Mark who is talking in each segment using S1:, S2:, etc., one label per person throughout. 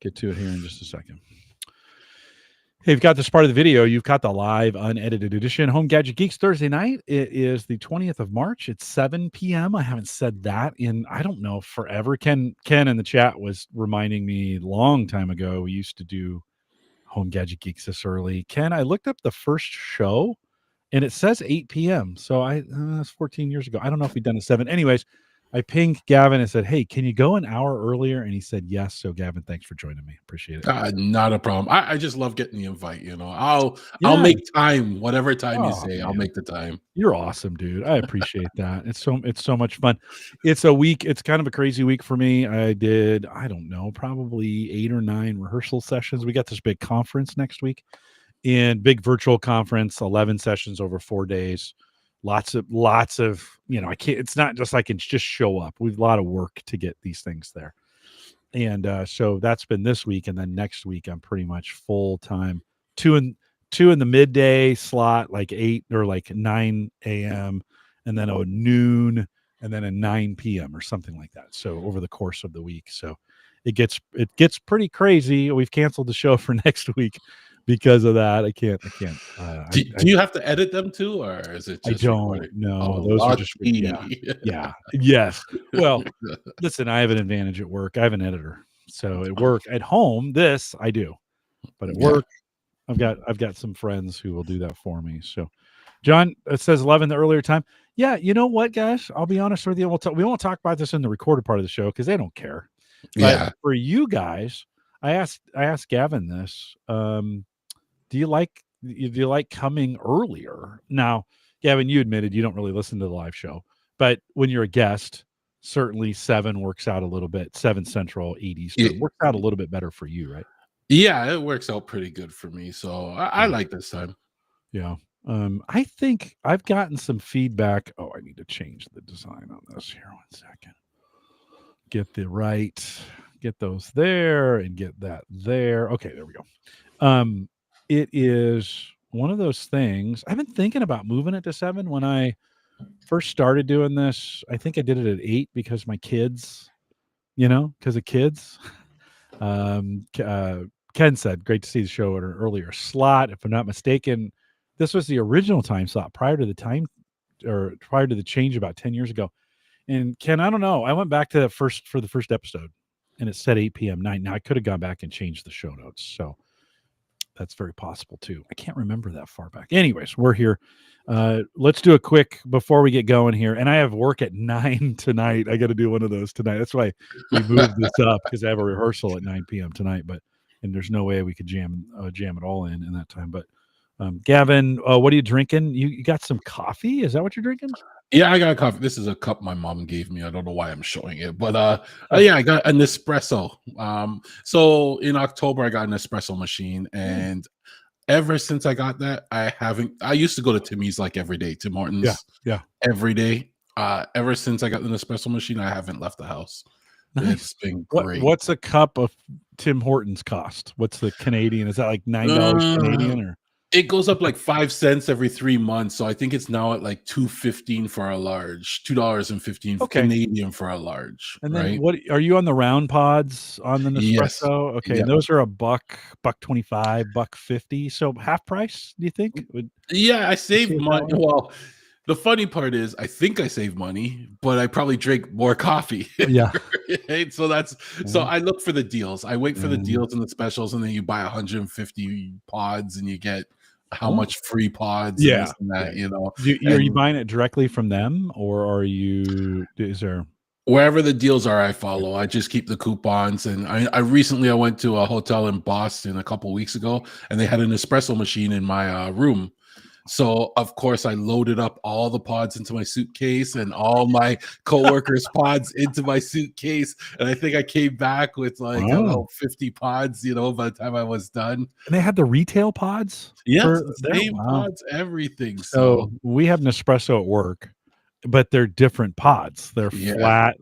S1: get to it here in just a second. Hey, you've got this part of the video. You've got the live, unedited edition. Home Gadget Geeks Thursday night. It is the 20th of March. It's 7 p.m. I haven't said that in, I don't know, forever. Ken in the chat was reminding me a long time ago we used to do Home Gadget Geeks this early. Ken, I looked up the first show, and it says 8 p.m. So that's 14 years ago. I don't know if we've done a 7. Anyways, I pinged Gavin and said, hey, can you go an hour earlier? And he said, yes. So Gavin, thanks for joining me. Appreciate it.
S2: Not a problem. I just love getting the invite. I'll make time, whatever time you say, man. I'll make the time.
S1: You're awesome, dude. I appreciate that. It's so much fun. It's a week. It's kind of a crazy week for me. I did, I don't know, probably 8 or 9 rehearsal sessions. We got this big conference next week, and big virtual conference, 11 sessions over 4 days. Lots of, I can't, it's not just I can just show up. We've a lot of work to get these things there. And so that's been this week. And then next week, I'm pretty much full time, 2 in the midday slot, like 8 or like 9 a.m. and then a noon and then a 9 p.m. or something like that. So over the course of the week. So it gets pretty crazy. We've canceled the show for next week because of that. I can't.
S2: Do you have to edit them too, or is it just
S1: I don't know. Those are just yeah. Yes. Well, listen, I have an advantage at work. I have an editor. So at work, at home, this I do. But at work, I've got some friends who will do that for me. So John, it says 11 the earlier time. Yeah, you know what, guys? I'll be honest with you. We won't talk about this in the recorded part of the show because they don't care. But for you guys, I asked Gavin this. Do you like coming earlier? Now, Gavin, you admitted you don't really listen to the live show, but when you're a guest, certainly 7 works out a little bit. 7 Central, 8 Eastern works out a little bit better for you, right?
S2: Yeah, it works out pretty good for me. So I like this time.
S1: Yeah. I think I've gotten some feedback. Oh, I need to change the design on this here. 1 second. Get those there and get that there. Okay, there we go. It is one of those things. I've been thinking about moving it to 7. When I first started doing this, I think I did it at 8 because my kids, because of kids. Ken said, great to see the show at an earlier slot. If I'm not mistaken, this was the original time slot prior to the change about 10 years ago. And Ken, I don't know. I went back to for the first episode and it said 8 p.m. 9. Now I could have gone back and changed the show notes. So that's very possible too. I can't remember that far back. Anyways, we're here. Let's do a quick before we get going here. And I have work at 9 tonight. I got to do one of those tonight. That's why we moved this up because I have a rehearsal at 9 p.m. tonight. And there's no way we could jam it all in that time. But Gavin, what are you drinking? You got some coffee? Is that what you're drinking?
S2: Yeah, I got a coffee. This is a cup my mom gave me. I don't know why I'm showing it, but yeah, I got an espresso. So in October, I got an espresso machine, and ever since I got that, I used to go to Timmy's like every day, Tim Hortons, every day. Ever since I got the espresso machine, I haven't left the house. Nice. It's been great.
S1: What's a cup of Tim Hortons cost? What's the Canadian? Is that like $9 Canadian or?
S2: It goes up like 5 cents every 3 months. So I think it's now at like $2.15 for a large, $2.15 Canadian for a large.
S1: And then what are you on the round pods on the Nespresso?
S2: Yes.
S1: Okay. Yep. And those are $1.25, $1.50. So half price, do you think?
S2: Yeah, I saved money. Well, the funny part is I think I save money, but I probably drink more coffee.
S1: Yeah.
S2: Right? So so I look for the deals. I wait for the deals and the specials, and then you buy 150 pods and you get how much free pods and this and that,
S1: Are you buying it directly from them, or is there
S2: wherever the deals are? I follow. I just keep the coupons. And I recently went to a hotel in Boston a couple weeks ago, and they had an espresso machine in my room. So of course I loaded up all the pods into my suitcase and all my coworkers' pods into my suitcase. And I think I came back with like, I don't know, 50 pods, by the time I was done.
S1: And they had the retail pods?
S2: Yes, same pods, everything.
S1: So we have Nespresso at work, but they're different pods. They're flat,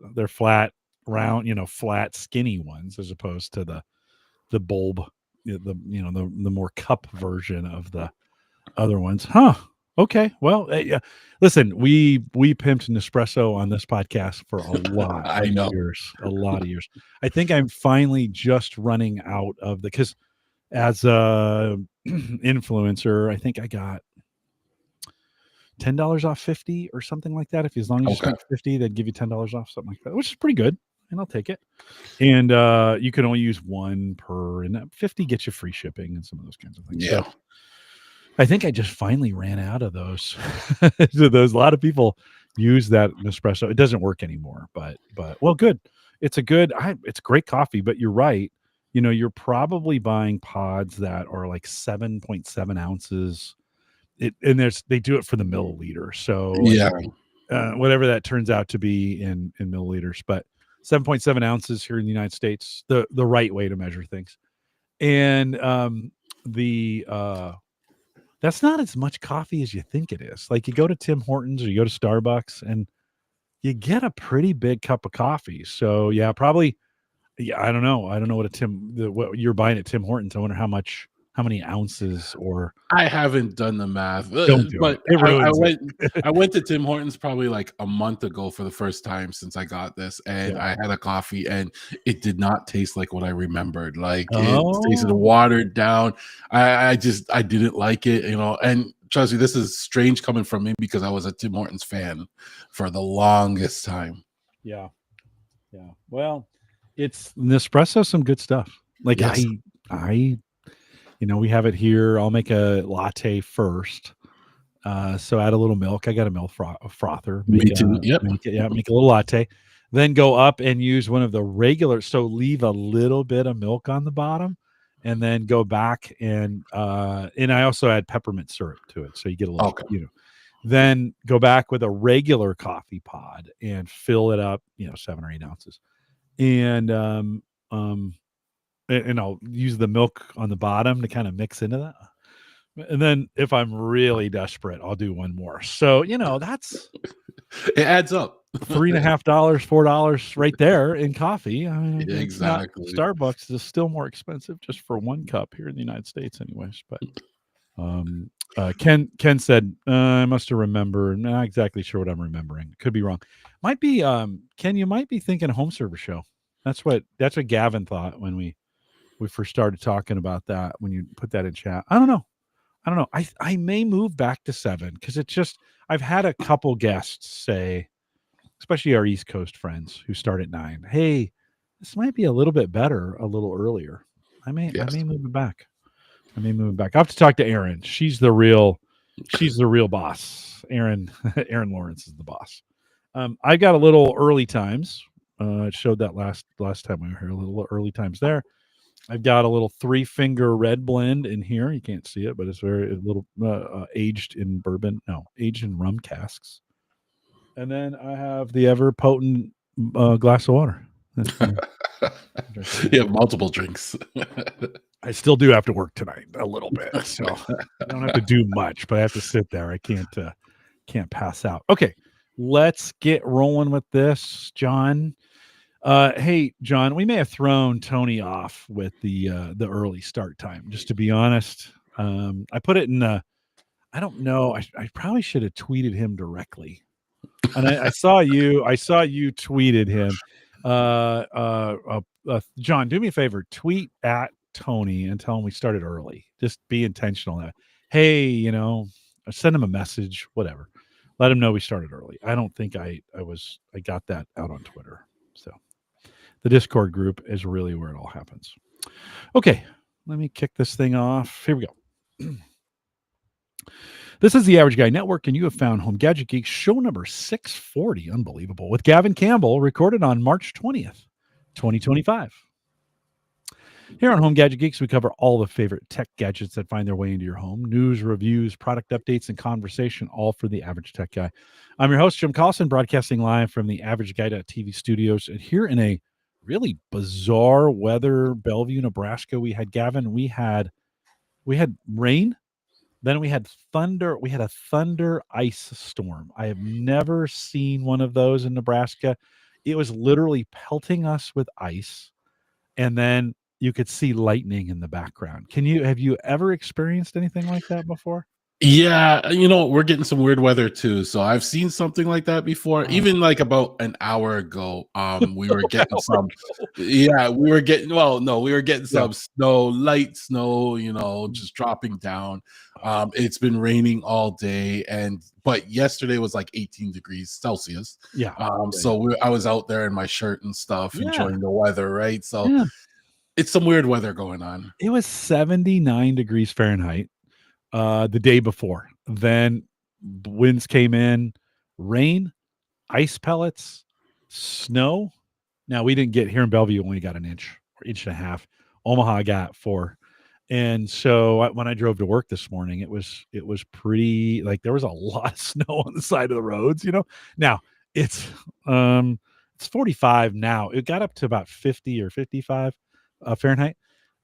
S1: round, flat, skinny ones, as opposed to the bulb, the more cup version of the other ones. Okay. Well, yeah. Listen, we pimped Nespresso on this podcast for a lot
S2: I
S1: of
S2: know.
S1: years, a lot of years. I think I'm finally just running out of the because as a influencer, I think I got $10 off 50 or something like that. If as long as you
S2: Okay.
S1: spent 50, they'd give you $10 off, something like that, which is pretty good. And I'll take it. And you can only use one per, and that 50 gets you free shipping and some of those kinds of things.
S2: Yeah.
S1: So I think I just finally ran out of those. So those a lot of people use that Nespresso. It doesn't work anymore, but well, good. It's great coffee, but you're right. You know, you're probably buying pods that are like 7.7 ounces. And they do it for the milliliter. So like
S2: Yeah.
S1: whatever that turns out to be in milliliters, but 7.7 ounces here in the United States, the right way to measure things. And the that's not as much coffee as you think it is. Like you go to Tim Hortons or you go to Starbucks and you get a pretty big cup of coffee. So yeah, probably yeah, I don't know. I don't know what you're buying at Tim Hortons. I wonder how many ounces or
S2: I haven't done the math,
S1: don't do it.
S2: but
S1: It
S2: I
S1: ruins
S2: went
S1: it.
S2: I went to Tim Hortons probably like a month ago for the first time since I got this, and
S1: Yeah.
S2: I had a coffee, and it did not taste like what I remembered. Like it tasted
S1: Oh,
S2: watered down. I didn't like it, you know. And trust me, this is strange coming from me because I was a Tim Hortons fan for the longest time.
S1: yeah. Yeah. Well, it's Nespresso, some good stuff. Like
S2: Yes,
S1: I, we have it here. I'll make a latte first. So add a little milk. I got a milk frother.
S2: me too. Yep.
S1: Make a little latte. Then go up and use one of the regular. So leave a little bit of milk on the bottom, and then go back and I also add peppermint syrup to it, so you get a little,
S2: Okay.
S1: Then go back with a regular coffee pod and fill it up, 7 or 8 ounces, and and I'll use the milk on the bottom to kind of mix into that. And then if I'm really desperate, I'll do one more. So, that's
S2: It adds up.
S1: $3.50, $4 right there in coffee. I mean, it's not
S2: Exactly.
S1: Starbucks is still more expensive just for one cup here in the United States, anyways. But Ken said, I must have remembered. Not exactly sure what I'm remembering. Could be wrong. Might be Ken, you might be thinking home service show. That's what Gavin thought when we first started talking about that, when you put that in chat. I don't know. I may move back to 7 because it's just I've had a couple guests say, especially our East Coast friends who start at 9, hey, this might be a little bit better a little earlier. I
S2: Yes.
S1: may move it back. I have to talk to Erin. She's the real boss. Erin Lawrence is the boss. I got a little early times. It showed that last time we were here, a little early times there. I've got a little 3-finger red blend in here. You can't see it, but it's very a little aged in rum casks. And then I have the ever potent glass of water.
S2: You have multiple drinks.
S1: I still do have to work tonight a little bit, so I don't have to do much, but I have to sit there. I can't pass out. Okay, let's get rolling with this, John. Hey, John, we may have thrown Tony off with the early start time. Just to be honest, I put it in. I don't know. I probably should have tweeted him directly. And I saw you. I saw you tweeted him. John, do me a favor. Tweet at Tony and tell him we started early. Just be intentional. Hey, send him a message. Whatever. Let him know we started early. I don't think I got that out on Twitter. So. The Discord group is really where it all happens. Okay, let me kick this thing off. Here we go. This is the Average Guy Network, and you have found Home Gadget Geeks show number 640. Unbelievable. With Gavin Campbell, recorded on March 20th, 2025. Here on Home Gadget Geeks, we cover all the favorite tech gadgets that find their way into your home. News, reviews, product updates, and conversation, all for the average tech guy. I'm your host, Jim Collison, broadcasting live from the Average Guy.tv studios. And here in a really bizarre weather, Bellevue, Nebraska, we had rain, then we had thunder. We had a thunder ice storm. I have never seen one of those in Nebraska. It was literally pelting us with ice, and then you could see lightning in the background. Have you ever experienced anything like that before?
S2: Yeah, we're getting some weird weather too. So I've seen something like that before. Even like about an hour ago, we were getting some. Yeah, we were getting. Well, no, we were getting
S1: Yeah.
S2: some snow, light snow. Just dropping down. It's been raining all day, but yesterday was like 18 degrees Celsius.
S1: Yeah.
S2: So I was out there in my shirt and stuff,
S1: Yeah.
S2: enjoying the weather. Right. So
S1: Yeah.
S2: it's some weird weather going on.
S1: It was 79 degrees Fahrenheit the day before. Then winds came in, rain, ice pellets, snow. Now we didn't get here in Bellevue, only got an inch or inch and a half. Omaha got 4. And so when I drove to work this morning, it was pretty, like, there was a lot of snow on the side of the roads. Now it's it's 45 now. It got up to about 50 or 55 Fahrenheit.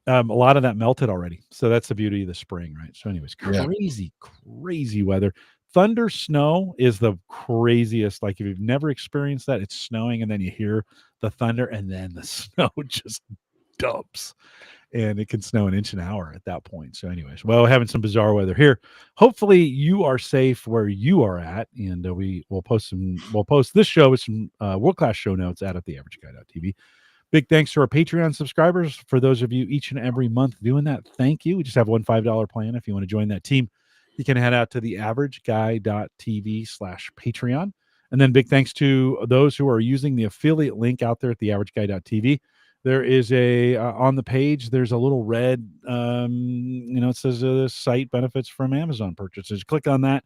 S1: A lot of that melted already. So that's the beauty of the spring, right? So anyways,
S2: Yeah.
S1: crazy, crazy weather. Thunder snow is the craziest. Like, if you've never experienced that, it's snowing and then you hear the thunder and then the snow just dumps, and it can snow an inch an hour at that point. So anyways, well, having some bizarre weather here. Hopefully you are safe where you are at, and we'll post this show with some world-class show notes at theaverageguy.tv. Big thanks to our Patreon subscribers. For those of you each and every month doing that, thank you. We just have one $5 plan. If you want to join that team, you can head out to theaverageguy.tv/Patreon. And then big thanks to those who are using the affiliate link out there at theaverageguy.tv. There is on the page, there's a little red, it says site benefits from Amazon purchases. Click on that.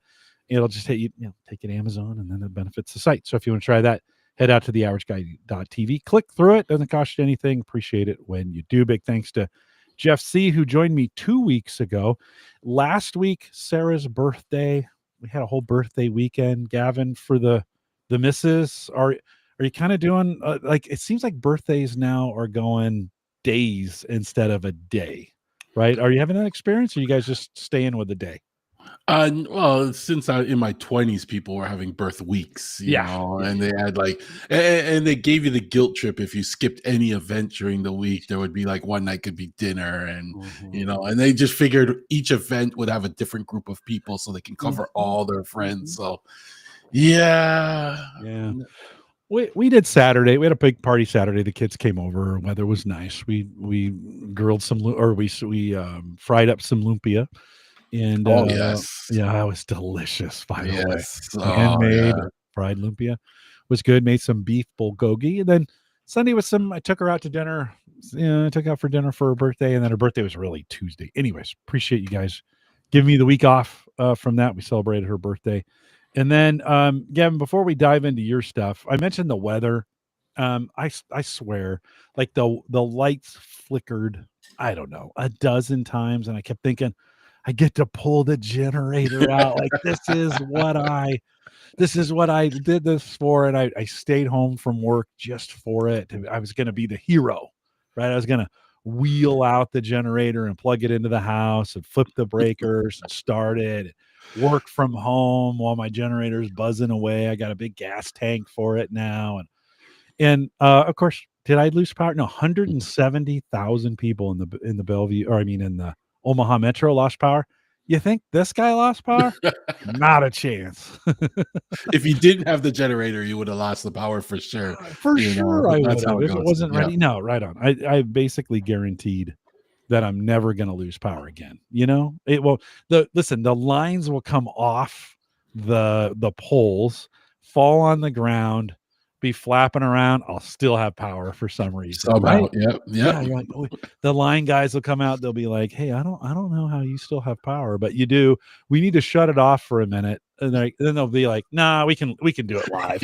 S1: It'll just hit you, take it to Amazon, and then it benefits the site. So if you want to try that, head out to theaverageguy.tv. Click through it. Doesn't cost you anything. Appreciate it when you do. Big thanks to Jeff C., who joined me 2 weeks ago. Last week, Sarah's birthday. We had a whole birthday weekend. Gavin, for the missus, are you kind of doing like, it seems like birthdays now are going days instead of a day, right? Are you having that experience, or are you guys just staying with the day?
S2: Well, since I in my 20s, people were having birth weeks,
S1: Yeah.
S2: and they had like, and they gave you the guilt trip if you skipped any event during the week. There would be like one night could be dinner, and and they just figured each event would have a different group of people so they can cover all their friends. So, yeah.
S1: We did Saturday. We had a big party Saturday. The kids came over. Weather was nice. We grilled some, or we fried up some lumpia. And
S2: Oh yes,
S1: yeah, it was delicious, by the way.
S2: yes. Oh
S1: Handmade
S2: yeah.
S1: fried lumpia was good. Made some beef bulgogi, and then Sunday was I took her out to dinner. I took her out for dinner for her birthday, and then her birthday was really Tuesday. Anyways, appreciate you guys giving me the week off from that. We celebrated her birthday. And then Gavin, before we dive into your stuff, I mentioned the weather. I swear, like, the lights flickered, I don't know, a dozen times, and I kept thinking, I get to pull the generator out. Like, this is what I did this for. And I stayed home from work just for it. I was going to be the hero, right? I was going to wheel out the generator and plug it into the house and flip the breakers and start it, work from home while my generator's buzzing away. I got a big gas tank for it now. And of course, did I lose power? No, 170,000 people in the Bellevue, or I mean in the Omaha Metro lost power. You think this guy lost power? Not a chance.
S2: If you didn't have the generator, you would have lost the power for sure.
S1: For sure I would
S2: That's how
S1: have
S2: it
S1: if it
S2: goes.
S1: wasn't
S2: Yeah.
S1: ready. No, right on. I basically guaranteed that I'm never going to lose power again. The lines will come off the poles, fall on the ground, be flapping around. I'll still have power for some reason,
S2: Somehow.
S1: right?
S2: Yep.
S1: Yeah,
S2: Yep.
S1: you're like, "Oh," the line guys will come out. They'll be like, "Hey, I don't know how you still have power, but you do. We need to shut it off for a minute." And then they'll be like, "Nah, we can do it live."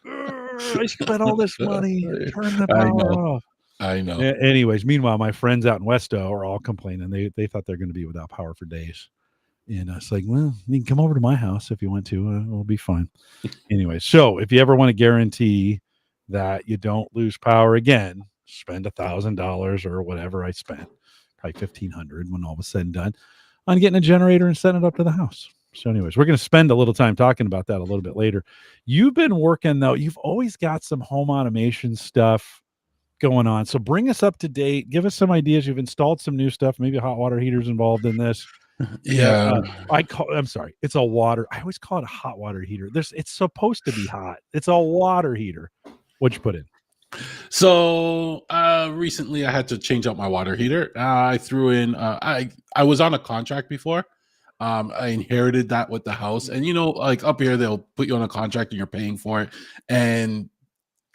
S1: I spent all this money. Turn the
S2: I
S1: power
S2: know.
S1: off.
S2: I know.
S1: Anyways, meanwhile, my friends out in Westo are all complaining. They thought they're going to be without power for days. And it's like, well, you can come over to my house if you want to. It'll be fine. Anyway, so if you ever want to guarantee that you don't lose power again, spend $1,000 or whatever I spent, probably 1,500 when all was said and done, on getting a generator and setting it up to the house. So anyways, we're going to spend a little time talking about that a little bit later. You've been working, though. You've always got some home automation stuff going on. So bring us up to date. Give us some ideas. You've installed some new stuff. Maybe hot water heaters involved in this.
S2: Yeah.
S1: I'm sorry, it's a water. I always call it a hot water heater. It's supposed to be hot. It's a water heater. What'd you put in?
S2: So recently I had to change out my water heater. I threw in I was on a contract before. I inherited that with the house. And like up here they'll put you on a contract and you're paying for it. And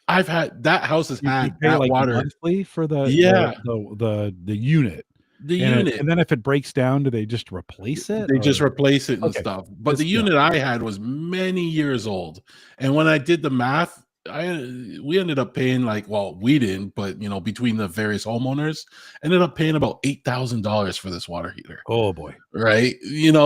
S2: I've had that house has
S1: You
S2: had
S1: pay
S2: that
S1: like
S2: water.
S1: monthly for
S2: Yeah,
S1: the unit,
S2: the
S1: and
S2: unit.
S1: then if it breaks down, do they just replace it?
S2: They just
S1: Or
S2: replace it and
S1: okay,
S2: stuff. But the
S1: this yeah.
S2: unit I had was many years old. And when I did the math, we ended up paying like, well, we didn't, but between the various homeowners, ended up paying about $8,000 for this water heater.
S1: Oh boy.
S2: Right.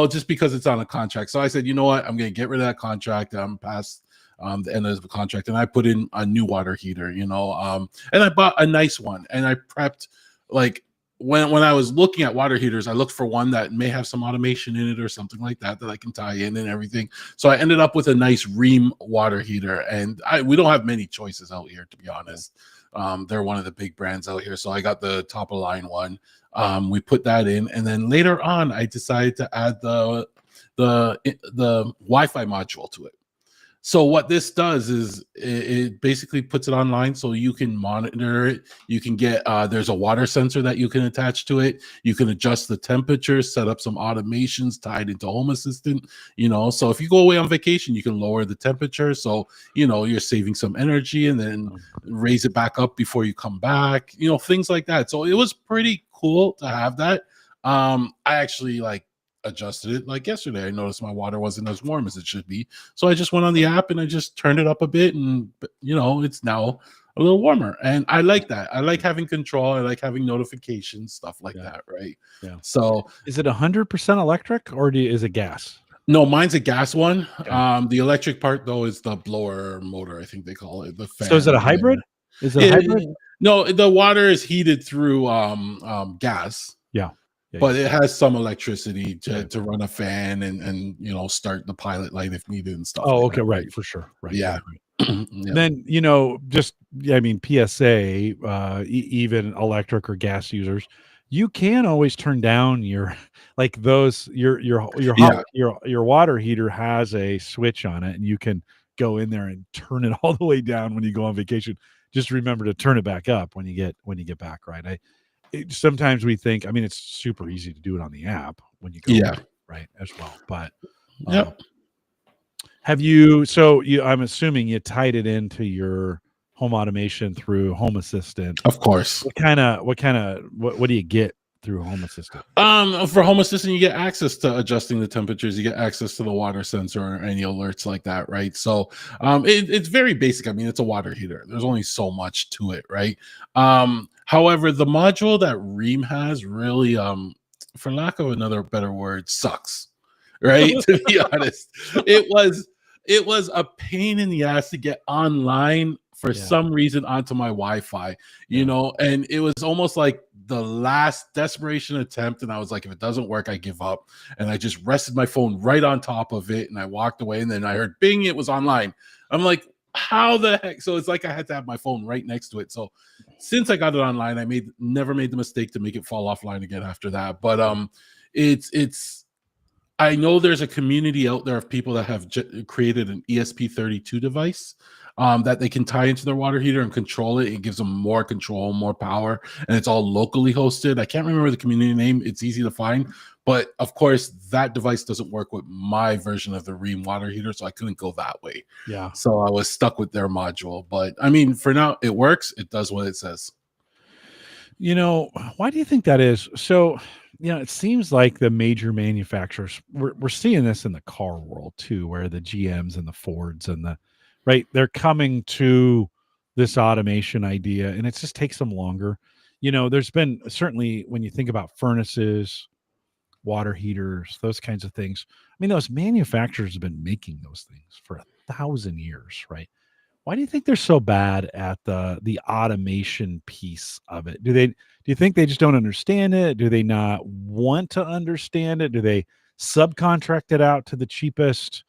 S2: Just because it's on a contract. So I said, you know what? I'm gonna get rid of that contract. I'm past the end of the contract, and I put in a new water heater, and I bought a nice one, and I prepped like when I was looking at water heaters, I looked for one that may have some automation in it or something like that I can tie in and everything. So I ended up with a nice Rheem water heater, and we don't have many choices out here, to be honest. They're one of the big brands out here, so I got the top of line one. We put that in, and then later on, I decided to add the Wi-Fi module to it. So what this does is it basically puts it online so you can monitor it. You can get there's a water sensor that you can attach to it. You can adjust the temperature, set up some automations tied into Home Assistant. So if you go away on vacation, you can lower the temperature. So you're saving some energy, and then raise it back up before you come back. Things like that. So it was pretty cool to have that. I actually adjusted it like yesterday. I noticed my water wasn't as warm as it should be, so I just went on the app and I just turned it up a bit, and it's now a little warmer, and I like that. I like having control. I like having notifications, stuff like that, right?
S1: Yeah.
S2: So
S1: is it 100% electric, or is it gas?
S2: no, mine's a gas one.
S1: Okay.
S2: The electric part though is the blower motor, I think they call it, the fan.
S1: So is it a hybrid? Is it a hybrid?
S2: No, the water is heated through gas.
S1: Yeah.
S2: But it has some electricity to run a fan and start the pilot light if needed and stuff.
S1: Oh,
S2: like
S1: okay,
S2: that,
S1: right, for sure. Right.
S2: Yeah.
S1: Right.
S2: Yeah.
S1: Then PSA, even electric or gas users, you can always turn down your your water heater has a switch on it, and you can go in there and turn it all the way down when you go on vacation. Just remember to turn it back up when you get back, right? Sometimes we think, it's super easy to do it on the app when you go, right, as well. But I'm assuming you tied it into your home automation through Home Assistant.
S2: Of course.
S1: What do you get through Home Assistant?
S2: For Home Assistant, you get access to adjusting the temperatures. You get access to the water sensor or any alerts like that, right? So it's very basic. It's a water heater. There's only so much to it, right? However, the module that Rheem has really, for lack of another better word, sucks, right? To be honest, it was a pain in the ass to get online for some reason onto my Wi-Fi, and it was almost like the last desperation attempt. And I was like, if it doesn't work, I give up. And I just rested my phone right on top of it, and I walked away, and then I heard bing, it was online. I'm like, how the heck? So it's like I had to have my phone right next to it. So since I got it online, I never made the mistake to make it fall offline again after that. But it's I know there's a community out there of people that have created an ESP32 device that they can tie into their water heater and control it. It gives them more control, more power, and it's all locally hosted. I can't remember the community name. It's easy to find. But of course, that device doesn't work with my version of the Rheem water heater, so I couldn't go that way.
S1: Yeah.
S2: So I was stuck with their module. But for now, it works. It does what it says.
S1: Why do you think that is? So, it seems like the major manufacturers, we're seeing this in the car world too, where the GMs and the Fords and they're coming to this automation idea, and it just takes them longer. There's been certainly, when you think about furnaces, water heaters, those kinds of things. Those manufacturers have been making those things for 1,000 years, right? Why do you think they're so bad at the automation piece of it? Do you think they just don't understand it? Do they not want to understand it? Do they subcontract it out to the cheapest?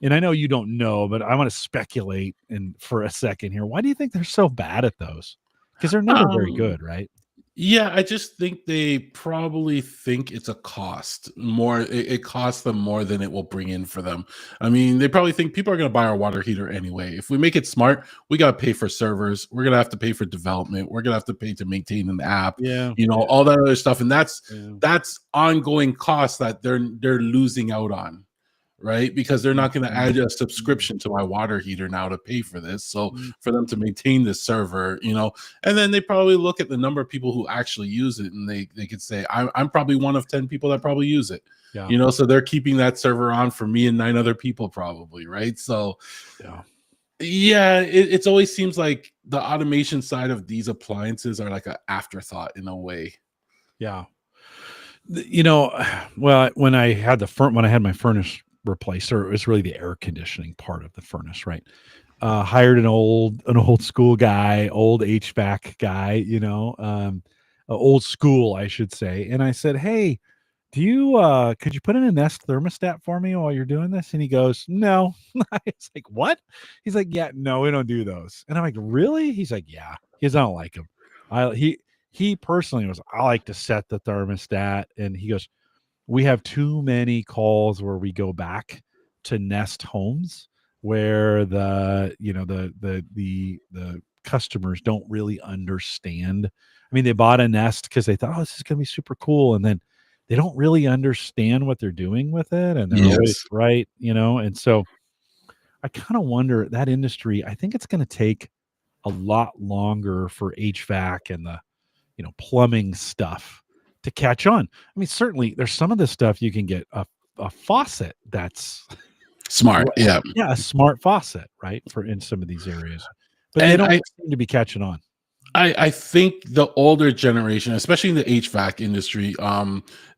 S1: And I know you don't know, but I want to speculate for a second here. Why do you think they're so bad at those? Because they're never very good, right?
S2: Yeah, I just think they probably think it's a cost more. It costs them more than it will bring in for them. I mean, they probably think people are going to buy our water heater anyway. If we make it smart, we got to pay for servers. We're going to have to pay for development. We're going to have to pay to maintain an app.
S1: Yeah,
S2: You know,
S1: yeah,
S2: all that other stuff, and
S1: yeah.
S2: that's ongoing costs that they're losing out on, right? Because they're not going to
S1: Mhm,
S2: add a
S1: mhm,
S2: subscription to my water heater now to pay for this. So
S1: mhm.
S2: for them to maintain this server, you know, and then they probably look at the number of people who actually use it, and they could say, I'm probably one of 10 people that probably use it.
S1: Yeah,
S2: You know, so they're keeping that server on for me and 9 other people, probably, right? So
S1: yeah,
S2: yeah, it's always seems like the automation side of these appliances are like an afterthought in a way.
S1: yeah. You know, well, when I had when I had my furnace replaced, or it was really the air conditioning part of the furnace, right? Hired an old school guy, old HVAC guy, old school, I should say. And I said, "Hey, do you could you put in a Nest thermostat for me while you're doing this?" And he goes, "No." I was like, "What?" He's like, "Yeah, no, we don't do those." And I'm like, "Really?" He's like, "Yeah." He goes, "I don't like them." I he personally was, "I like to set the thermostat." And he goes, "We have too many calls where we go back to Nest homes where the customers don't really understand." I mean, they bought a Nest because they thought, "Oh, this is going to be super cool," and then they don't really understand what they're doing with it, and they're always
S2: Yes.
S1: right, and so I kind of wonder that industry. I think it's going to take a lot longer for HVAC and the plumbing stuff to catch on. I mean, certainly there's some of this stuff you can get a faucet that's
S2: Smart. Yeah.
S1: yeah, a smart faucet, right? For in some of these areas. But they
S2: And
S1: don't seem to be catching on.
S2: I think the older generation, especially in the HVAC industry,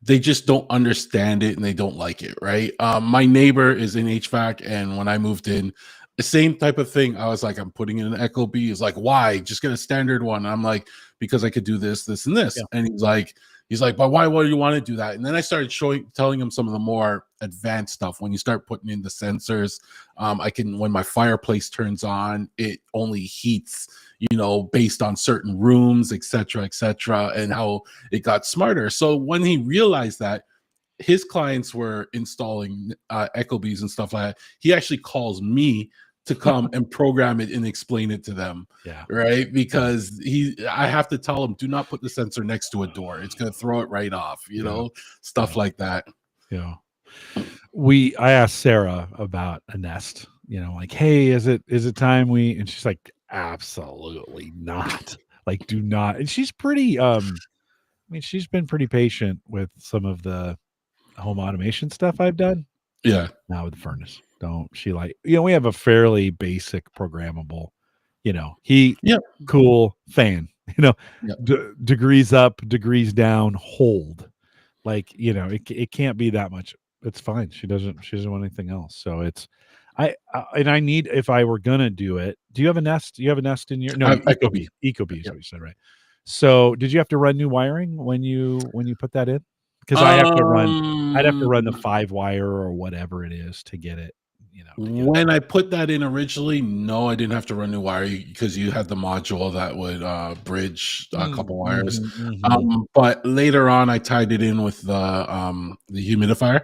S2: they just don't understand it and they don't like it, right? My neighbor is in HVAC, and when I moved in, the same type of thing. I was like, I'm putting in an Echo B. He's like, why? Just get a standard one. I'm like, because I could do this, this, and this.
S1: Yeah.
S2: And he's like, but why do you want to do that? And then I started telling him some of the more advanced stuff. When you start putting in the sensors, I can, when my fireplace turns on, it only heats, based on certain rooms, etc., and how it got smarter. So when he realized that his clients were installing Echobees and stuff like that, he actually calls me to come and program it and explain it to them,
S1: Yeah.
S2: right?
S1: Yeah.
S2: Because I have to tell him, do not put the sensor next to a door. It's going to throw it right off,
S1: Yeah.
S2: stuff
S1: Yeah.
S2: like that.
S1: Yeah. I asked Sarah about a Nest, like, "Hey, is it time we?" And she's like, "Absolutely not. Like, do not." And she's pretty I mean, she's been pretty patient with some of the home automation stuff I've done.
S2: Yeah.
S1: Not with the furnace. Don't she like we have a fairly basic programmable, heat,
S2: Yep.
S1: cool, fan,
S2: Yep.
S1: degrees up, degrees down, hold. Like, it can't be that much. It's fine. She doesn't want anything else. So it's and I need if I were gonna do it. Do you have a Nest? You have a Nest in your no,
S2: I have
S1: Ecobee.
S2: Ecobee.
S1: Ecobee is
S2: Yep.
S1: what you said, right? So did you have to run new wiring when you put that in? Because I'd have to
S2: Um,
S1: run the 5 wire or whatever it is to get it, to get it.
S2: When I put that in originally, no, I didn't have to run new wire because you had the module that would bridge a
S1: Mm,
S2: couple wires.
S1: mhm, mhm.
S2: But later on, I tied it in with the humidifier.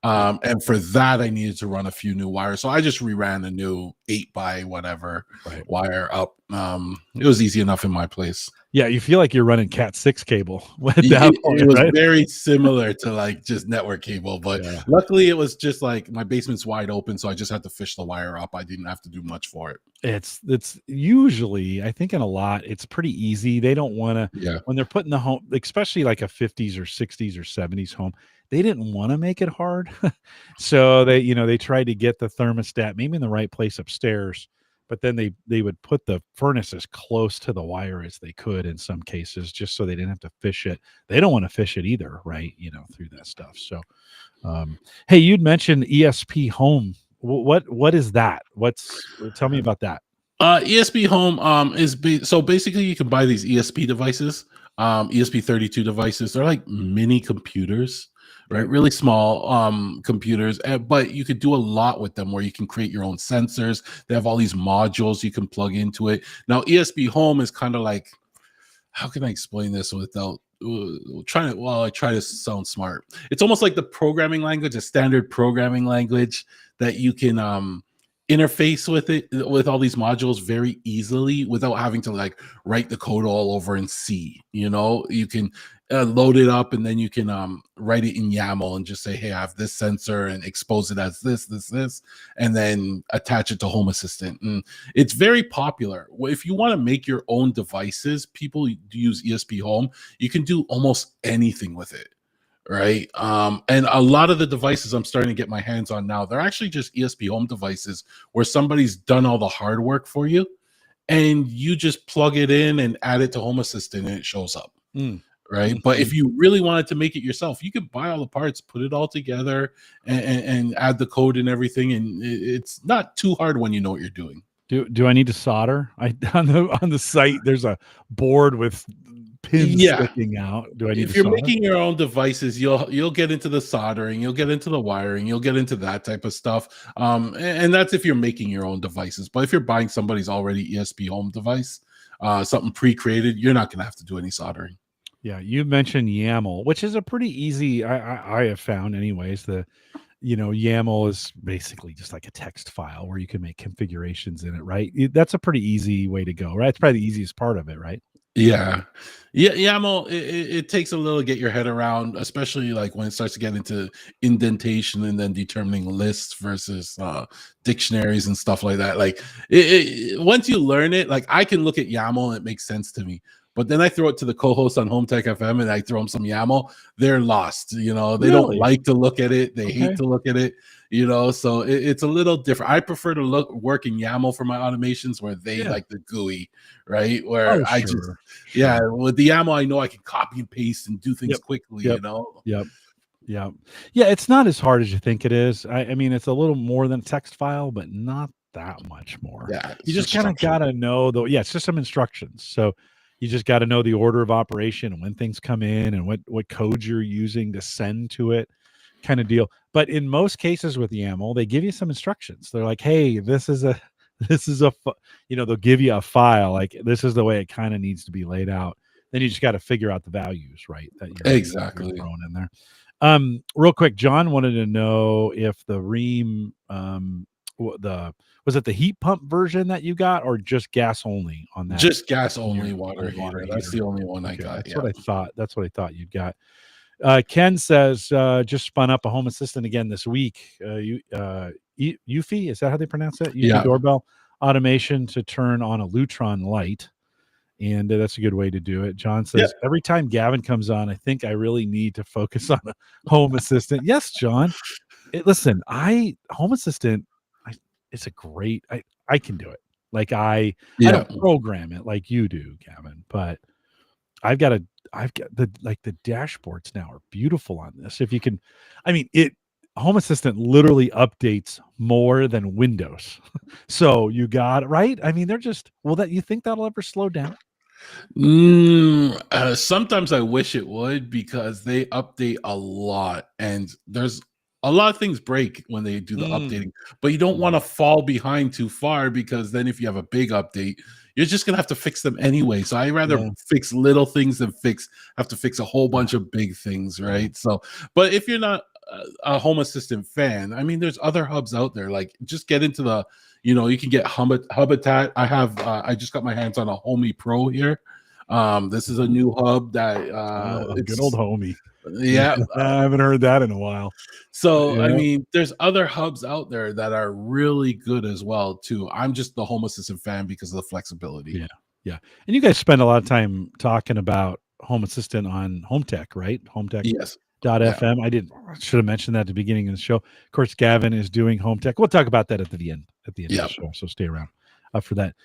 S1: Yeah,
S2: And for that, I needed to run a few new wires. So I just reran a new 8 by whatever
S1: right.
S2: wire up. It was easy enough in my place.
S1: Yeah, you feel like you're running Cat 6 cable at that
S2: It
S1: point,
S2: was
S1: right?
S2: very similar to like just network cable, but
S1: Yeah.
S2: luckily it was just like my basement's wide open, so I just had to fish the wire up. I didn't have to do much for it.
S1: It's usually, I think in a lot, it's pretty easy. They don't wanna
S2: Yeah.
S1: when they're putting the home, especially like a 50s or 60s or 70s home, they didn't wanna make it hard. So they tried to get the thermostat maybe in the right place upstairs, but then they would put the furnace as close to the wire as they could in some cases just so they didn't have to fish it. They don't wanna fish it either, right, through that stuff. So, hey, you'd mentioned ESP Home. What is that? Tell me about that.
S2: ESP Home so basically you can buy these ESP devices, ESP32 devices. They're like mini computers, right?
S1: Okay.
S2: Really small computers, but you could do a lot with them where you can create your own sensors. They have all these modules you can plug into it. Now ESP Home is kind of like how can I explain this without trying to, well, I try to sound smart. It's almost like the programming language, a standard programming language that you can interface with it, with all these modules very easily without having to like write the code all over in C. You know, you can load it up and then you can write it in YAML and just say, hey, I have this sensor and expose it as this, and then attach it to Home Assistant. And it's very popular. If you want to make your own devices, people use ESP Home. You can do almost anything with it. Right. And a lot of the devices I'm starting to get my hands on now, they're actually just ESP Home devices where somebody's done all the hard work for you and you just plug it in and add it to Home Assistant and it shows up. Right. But if you really wanted to make it yourself, you could buy all the parts, put it all together and add the code and everything. And it's not too hard when you know what you're doing.
S1: Do I need to solder? On the site, there's a board with pins sticking out. Do I need
S2: if
S1: to
S2: you're
S1: solder?
S2: making your own devices, you'll get into the soldering, you'll get into the wiring, you'll get into that type of stuff. And that's if you're making your own devices. But if you're buying somebody's already ESP Home device, something pre-created, you're not going to have to do any soldering.
S1: Yeah, you mentioned YAML, which is a pretty easy. I have found, anyways. YAML is basically just like a text file where you can make configurations in it, right? That's a pretty easy way to go, right? It's probably the easiest part of it, right?
S2: Yeah. YAML, it takes a little to get your head around, especially like when it starts to get into indentation and then determining lists versus dictionaries and stuff like that. Like once you learn it, like I can look at YAML and it makes sense to me. But then I throw it to the co-hosts on Home Tech FM and I throw them some YAML. They're lost. They don't like to look at it. They hate to look at it. So it's a little different. I prefer to work in YAML for my automations where they like the GUI, right? Where with the YAML, I know I can copy and paste and do things quickly.
S1: Yeah. It's not as hard as you think it is. I mean, it's a little more than a text file, but not that much more.
S2: Yeah,
S1: you just kind of gotta know though. Yeah, it's just some instructions. So you just got to know the order of operation and when things come in and what codes you're using to send to it, kind of deal. But in most cases with YAML, they give you some instructions. They're like, hey, they'll give you a file. Like, this is the way it kind of needs to be laid out. Then you just got to figure out the values, right? That you're throwing in there. Real quick, John wanted to know if the Rheem, was it the heat pump version that you got, or just gas only on that?
S2: Just gas only water heater. That's the only one I got.
S1: That's what I thought. That's what I thought you'd got. Ken says just spun up a Home Assistant again this week. Eufy, is that how they pronounce it? Eufy doorbell automation to turn on a Lutron light, and that's a good way to do it. John says every time Gavin comes on, I think I really need to focus on a Home Assistant. Yes, John. Listen, Home Assistant. It's a great. I can do it. Like I don't program it like you do, Gavin, but I've got the dashboards now are beautiful on this. If you can, Home Assistant literally updates more than Windows. So you got it right. I mean, they're just, you think that'll ever slow down?
S2: Sometimes I wish it would, because they update a lot and there's a lot of things break when they do the updating, but you don't want to fall behind too far, because then if you have a big update, you're just going to have to fix them anyway. So I rather fix little things than have to fix a whole bunch of big things. Right. So, but if you're not a Home Assistant fan, I mean, there's other hubs out there. Like, just get into the, you can get Hubitat. I just got my hands on a Homey Pro here. This is a new hub that
S1: good old Homey.
S2: Yeah,
S1: I haven't heard that in a while.
S2: So I mean, there's other hubs out there that are really good as well too. I'm just the Home Assistant fan because of the flexibility.
S1: Yeah. And you guys spend a lot of time talking about Home Assistant on Home Tech, right? Home Tech.
S2: Yes.
S1: .fm. I should have mentioned that at the beginning of the show. Of course, Gavin is doing Home Tech. We'll talk about that at the end of the show. So stay around for that.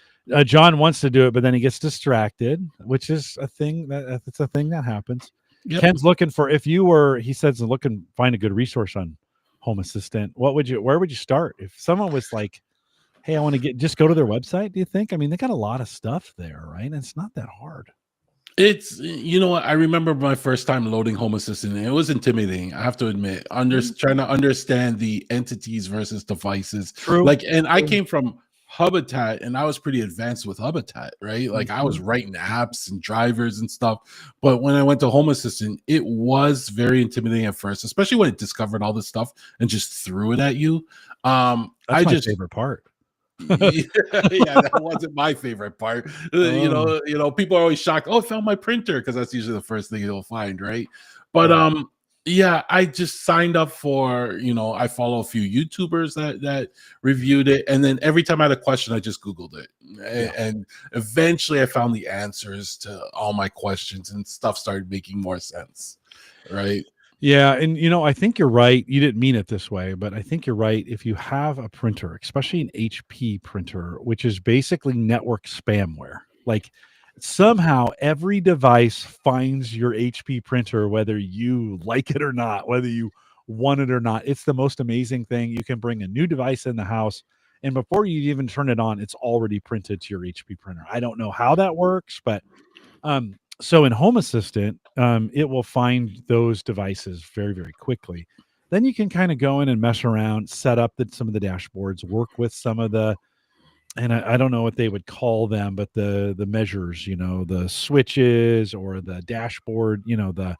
S1: John wants to do it, but then he gets distracted, which is a thing that happens. Yep. Ken's looking for, he says, find a good resource on Home Assistant. Where would you start? If someone was like, hey, I want to just go to their website, do you think? I mean, they got a lot of stuff there, right? And it's not that hard.
S2: It's, I remember my first time loading Home Assistant, and it was intimidating, I have to admit, trying to understand the entities versus devices.
S1: True.
S2: I came from Habitat, and I was pretty advanced with Habitat, right? Like I was writing apps and drivers and stuff. But when I went to Home Assistant, it was very intimidating at first, especially when it discovered all this stuff and just threw it at you.
S1: That's my favorite part.
S2: Yeah, that wasn't my favorite part. People are always shocked. Oh, I found my printer, because that's usually the first thing you'll find, right? But yeah, I just signed up for, I follow a few YouTubers that reviewed it, and then every time I had a question, I just Googled it, and eventually I found the answers to all my questions, and stuff started making more sense, right?
S1: Yeah, and I think you're right. You didn't mean it this way, but I think you're right. If you have a printer, especially an HP printer, which is basically network spamware, like somehow every device finds your HP printer, whether you like it or not, whether you want it or not. It's the most amazing thing. You can bring a new device in the house, and before you even turn it on, it's already printed to your HP printer. I don't know how that works, but so in Home Assistant, it will find those devices very, very quickly. Then you can kind of go in and mess around, set up some of the dashboards, work with some of the, and I don't know what they would call them, but the measures, the switches or the dashboard, the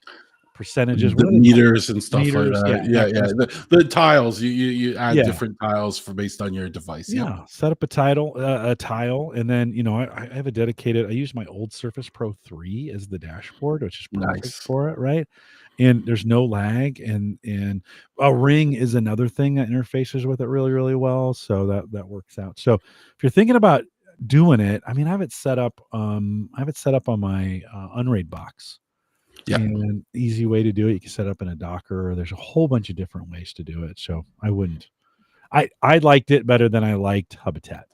S1: percentages,
S2: The
S1: what are they called?
S2: meters and stuff like
S1: Meters,
S2: that.
S1: yeah,
S2: Yeah,
S1: that kind
S2: yeah.
S1: of stuff.
S2: The tiles, you add
S1: Yeah,
S2: different tiles for based on your device. Yep.
S1: yeah. Set up a tile, and then I have a dedicated. I use my old Surface Pro 3 as the dashboard, which is perfect
S2: Nice.
S1: for it, right? And there's no lag, and a ring is another thing that interfaces with it really, really well. So that works out. So if you're thinking about doing it, I mean, I have it set up. I have it set up on my Unraid box.
S2: Yeah.
S1: And easy way to do it, you can set up in a Docker. There's a whole bunch of different ways to do it. So I wouldn't. I liked it better than I liked Habitat.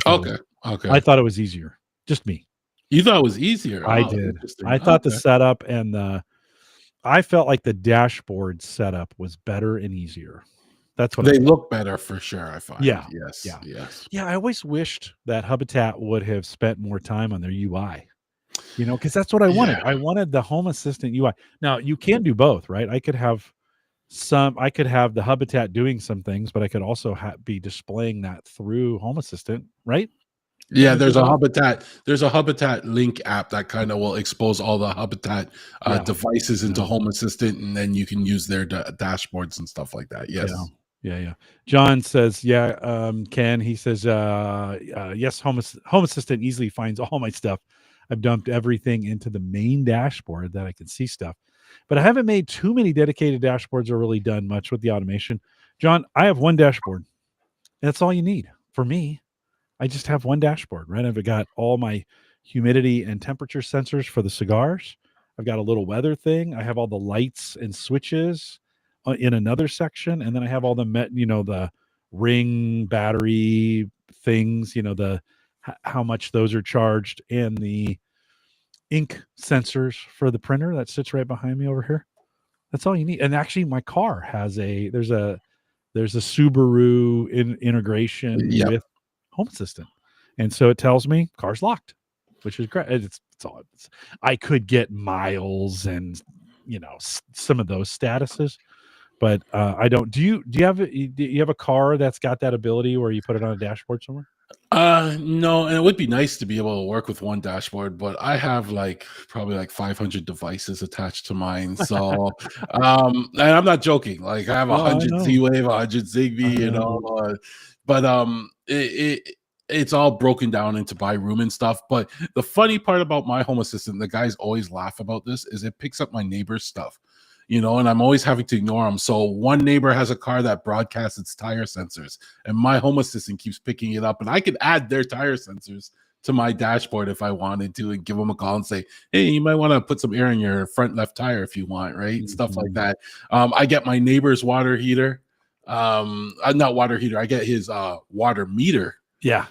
S2: Okay.
S1: I thought it was easier. Just me.
S2: You thought it was easier.
S1: I
S2: Oh,
S1: did.
S2: interesting.
S1: I thought the
S2: Okay.
S1: setup and I felt like the dashboard setup was better and easier. That's what I
S2: They
S1: thought.
S2: look better for sure, I find.
S1: Yeah.
S2: Yes.
S1: Yeah.
S2: Yes.
S1: Yeah. I always wished that Habitat would have spent more time on their UI. Because that's what I wanted.
S2: Yeah.
S1: I wanted the Home Assistant UI. Now you can do both, right? I could have the Habitat doing some things, but I could also be displaying that through Home Assistant, right?
S2: Yeah,
S1: Couldn't I do both?
S2: There's a Habitat link app that kind of will expose all the Habitat
S1: Yeah.
S2: devices into
S1: Yeah.
S2: Home Assistant, and then you can use their dashboards and stuff like that.
S1: Yeah.
S2: Yes.
S1: Yeah. John says, Ken, he says, yes, Home Assistant easily finds all my stuff. I've dumped everything into the main dashboard that I can see stuff, but I haven't made too many dedicated dashboards or really done much with the automation. John, I have one dashboard. That's all you need for me. I just have one dashboard, right? I've got all my humidity and temperature sensors for the cigars. I've got a little weather thing. I have all the lights and switches in another section, and then I have all the ring battery things, how much those are charged, and the ink sensors for the printer that sits right behind me over here. That's all you need. And actually, my car has there's a Subaru integration
S2: Yep.
S1: with Home Assistant, and so it tells me car's locked, which is great. I could get miles and some of those statuses, but I don't. Do you have a car that's got that ability where you put it on a dashboard somewhere?
S2: No, and it would be nice to be able to work with one dashboard, but I have probably 500 devices attached to mine. So, and I'm not joking. Like I have
S1: No, I
S2: 100
S1: know.
S2: Z-Wave, 100
S1: I
S2: Zigbee,
S1: know.
S2: but it's all broken down into by room and stuff. But the funny part about my Home Assistant, the guys always laugh about this, is it picks up my neighbor's stuff. And I'm always having to ignore them. So one neighbor has a car that broadcasts its tire sensors, and my Home Assistant keeps picking it up, and I could add their tire sensors to my dashboard if I wanted to, and give them a call and say, hey, you might want to put some air in your front left tire if you want, right?
S1: Mhm.
S2: Stuff like that. I get my neighbor's water heater. Not water heater. I get his water meter.
S1: Yeah.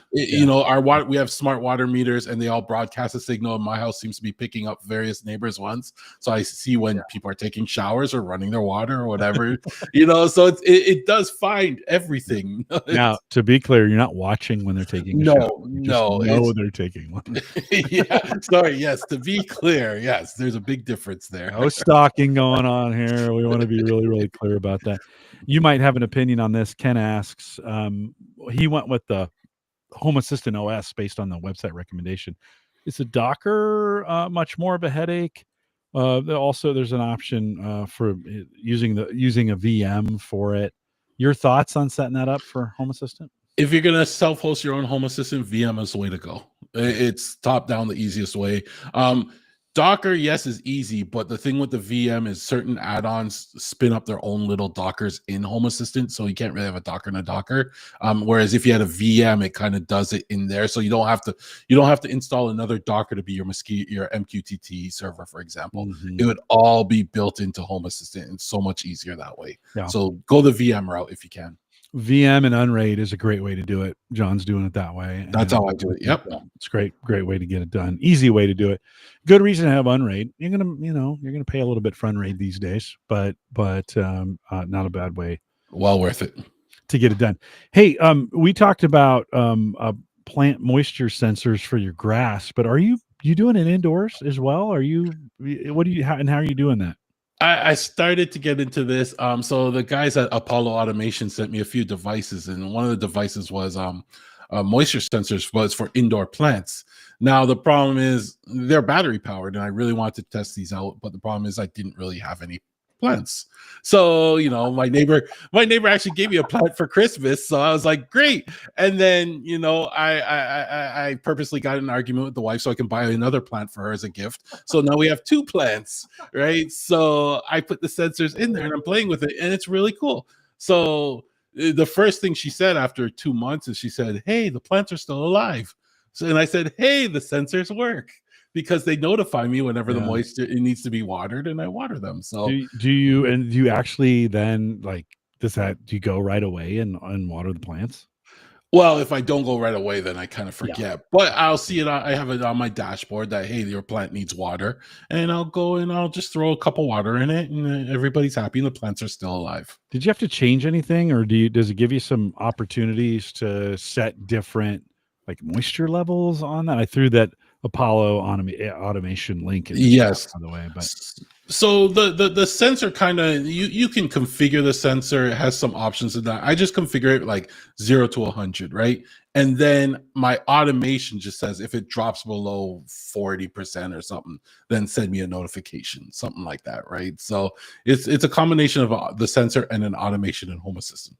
S2: Our water, we have smart water meters, and they all broadcast a signal. And my house seems to be picking up various neighbors' ones, so I see when people are taking showers or running their water or whatever. So it does find everything.
S1: Now, to be clear, you're not watching when they're taking a shower. You just know they're taking one.
S2: Yeah, sorry. Yes, to be clear, yes, there's a big difference there.
S1: No stalking going on here. We want to be really, really clear about that. You might have an opinion on this. Ken asks, he went with the Home Assistant OS based on the website recommendation. Is the Docker much more of a headache? Also, there's an option for using a VM for it. Your thoughts on setting that up for Home Assistant?
S2: If you're gonna self-host your own Home Assistant, VM is the way to go. It's top down the easiest way. Docker, yes, is easy, but the thing with the VM is certain add-ons spin up their own little Dockers in Home Assistant, so you can't really have a Docker in a Docker. Whereas if you had a VM, it kind of does it in there, so you don't have to install another Docker to be your MQTT server, for example.
S1: Mm-hmm.
S2: It would all be built into Home Assistant, and so much easier that way.
S1: Yeah.
S2: So go the VM route if you can.
S1: VM and Unraid is a great way to do it. John's doing it that way.
S2: That's how I do it. Yep.
S1: It's great way to get it done. Easy way to do it. Good reason to have Unraid. You're gonna pay a little bit for Unraid these days, but not a bad way.
S2: Well worth it
S1: to get it done. Hey, we talked about plant moisture sensors for your grass, but are you doing it indoors as well? How are you doing that?
S2: I started to get into this. So the guys at Apollo Automation sent me a few devices, and one of the devices was moisture sensors, was for indoor plants. Now the problem is they're battery powered, and I really wanted to test these out, but the problem is I didn't really have any plants. So my neighbor actually gave me a plant for Christmas, so I was like, great. And then I purposely got in an argument with the wife so I can buy another plant for her as a gift. So now we have 2 plants, right? So I put the sensors in there and I'm playing with it, and it's really cool. So the first thing she said after 2 months is she said, hey, the plants are still alive. And I said, hey, the sensors work, because they notify me whenever the moisture it needs to be watered, and I water them. So
S1: do you actually then, like, do you go right away and water the plants?
S2: Well, if I don't go right away, then I kind of forget. But I'll see it. I have it on my dashboard that, hey, your plant needs water, and I'll go and I'll just throw a cup of water in it, and everybody's happy, and the plants are still alive.
S1: Did you have to change anything, or does it give you some opportunities to set different like moisture levels on that? I threw that Apollo automation link in the chat, by the way, but
S2: so the sensor kind of you can configure the sensor. It has some options in that. I just configure it like 0 to 100, right? And then my automation just says if it drops below 40% or something, then send me a notification, something like that, right? So it's a combination of the sensor and an automation in Home Assistant.